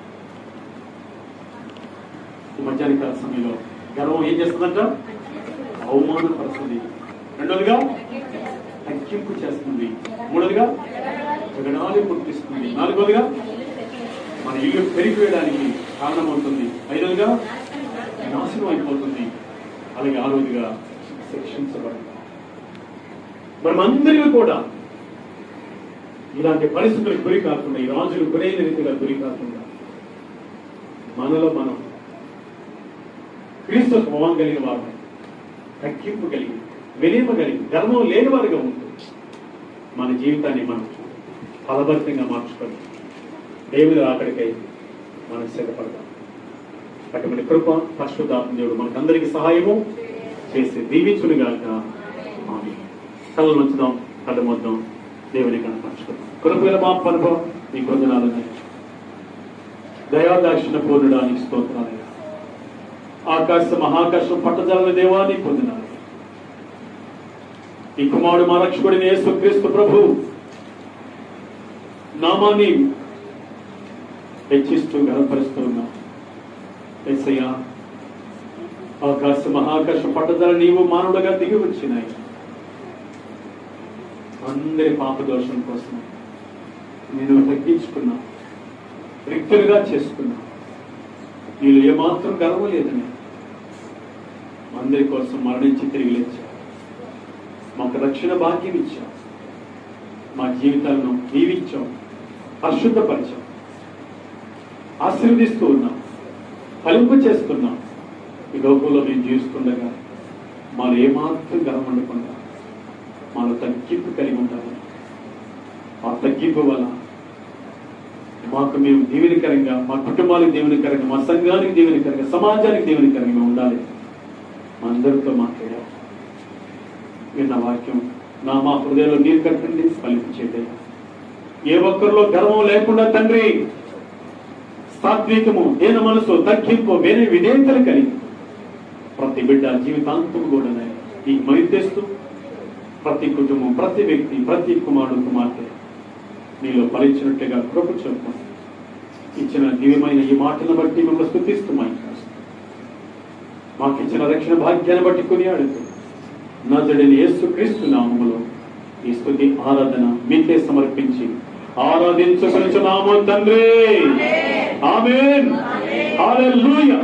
ఈ మధ్యాహ్నకాల సమయంలో గర్వం ఏం చేస్తుందంట? అవమానపరుస్తుంది. రెండోదిగా తగ్గింపు చేస్తుంది. మూడోదిగా జగడాలు పుట్టిస్తుంది. నాలుగోదిగా మన ఇల్లు పెరిగిపోయడానికి కారణమవుతుంది. ఐదోదిగా నాశనం అయిపోతుంది. అలాగే ఆరోదిగా శిక్షించబడుతుంది. మనమందరికీ కూడా ఇలాంటి పరిస్థితులకు గురి కాకుండా, ఈ రాజులు గురైన రీతిగా గురి కాకుండా మనలో మనం క్రీస్తు స్వభావం కలిగిన వారు, తగ్గింపు కలిగి, వినయమ కలిగి, ధర్మం లేని వారిగా ఉంటూ మన జీవితాన్ని మనం ఫలభరితంగా మార్చుకొని దేవుడు అక్కడికై మనం సిద్ధపడతాం. అటువంటి కృప పరిశుద్ధాత్మ దేవుడు మనకందరికీ సహాయము చేసి దీవించునుగాక. ఆమేన్. కళ్ళు ఉంచుదాం, కళ్ళు మొద్దాం, దేవుని కనపరచుకుందాం. కృపగల మా పనుభవ నీ కొందనాలని దయాదాక్షిణ పూర్ణుడానికి స్తోత్రాలు. ఆకాశ మహాకాశం పట్టజాల దేవాన్ని పొందినారు. ఈ కుమారుడు మా రక్షకుడిని యేసుక్రీస్తు ప్రభు నామాన్ని హెచ్చిస్తూ గర్వపరుస్తూ ఉన్నాం. యేసయ్యా, ఆకాశ మహాకాశ పట్టజాల నీవు మానవుడుగా దిగి వచ్చినాయి. అందరి పాప దోషం కోసం నేను తగ్గించుకున్నా, రిక్తులుగా చేసుకున్నా. నీళ్ళు ఏమాత్రం గర్వం లేదని అందరి కోసం మరణించి తిరిగి లేచా. మాకు రక్షణ భాగ్యం ఇచ్చాం. మా జీవితాలను దీవించాం, పరిశుద్ధపరిచాం, ఆశీర్వదిస్తూ ఉన్నాం, ఫలింపు చేస్తున్నాం. ఈ లోకంలో మేము జీవిస్తుండగా మాలో ఏమాత్రం గర్వం ఉండకుండా మాలో తగ్గింపు కలిగి ఉండాలి. ఆ తగ్గింపు వల్ల మాకు మేము దీవెనకరంగా, మా కుటుంబానికి దీవెనకరంగా, మా సంఘానికి దీవెనకరంగా, సమాజానికి దీవెనకరంగా ఉండాలి. మా అందరితో మాట్లాడాలి. విన్న వాక్యం మా హృదయంలో నీరు కట్టండి, ఫలింపు చేయండి. ఏ ఒక్కరిలో గర్వం లేకుండా తండ్రి సాత్వికము, దీన మనసు, తగ్గింపు, వేరే విధేయతలు కలిగి ప్రతి బిడ్డ జీవితాంతం కూడా ఈ మైతేస్తూ ప్రతి కుటుంబం, ప్రతి వ్యక్తి, ప్రతి కుమారుడు కుమార్తె నీలో ఫలించినట్టుగా కృప చూపు. ఇచ్చిన దివ్యమైన ఈ మాటలను బట్టి మిమ్మల్ని స్తుతిస్తున్నాం. మాకిచ్చిన రక్షణ భాగ్యాన్ని బట్టి కొనియాడుతూ నజరుడైన యేసుక్రీస్తు నామములో ఈ స్తుతి ఆరాధన మీకే సమర్పించి ఆరాధించుకొనుచున్నాము తండ్రి. ఆమేన్. హల్లెలూయా.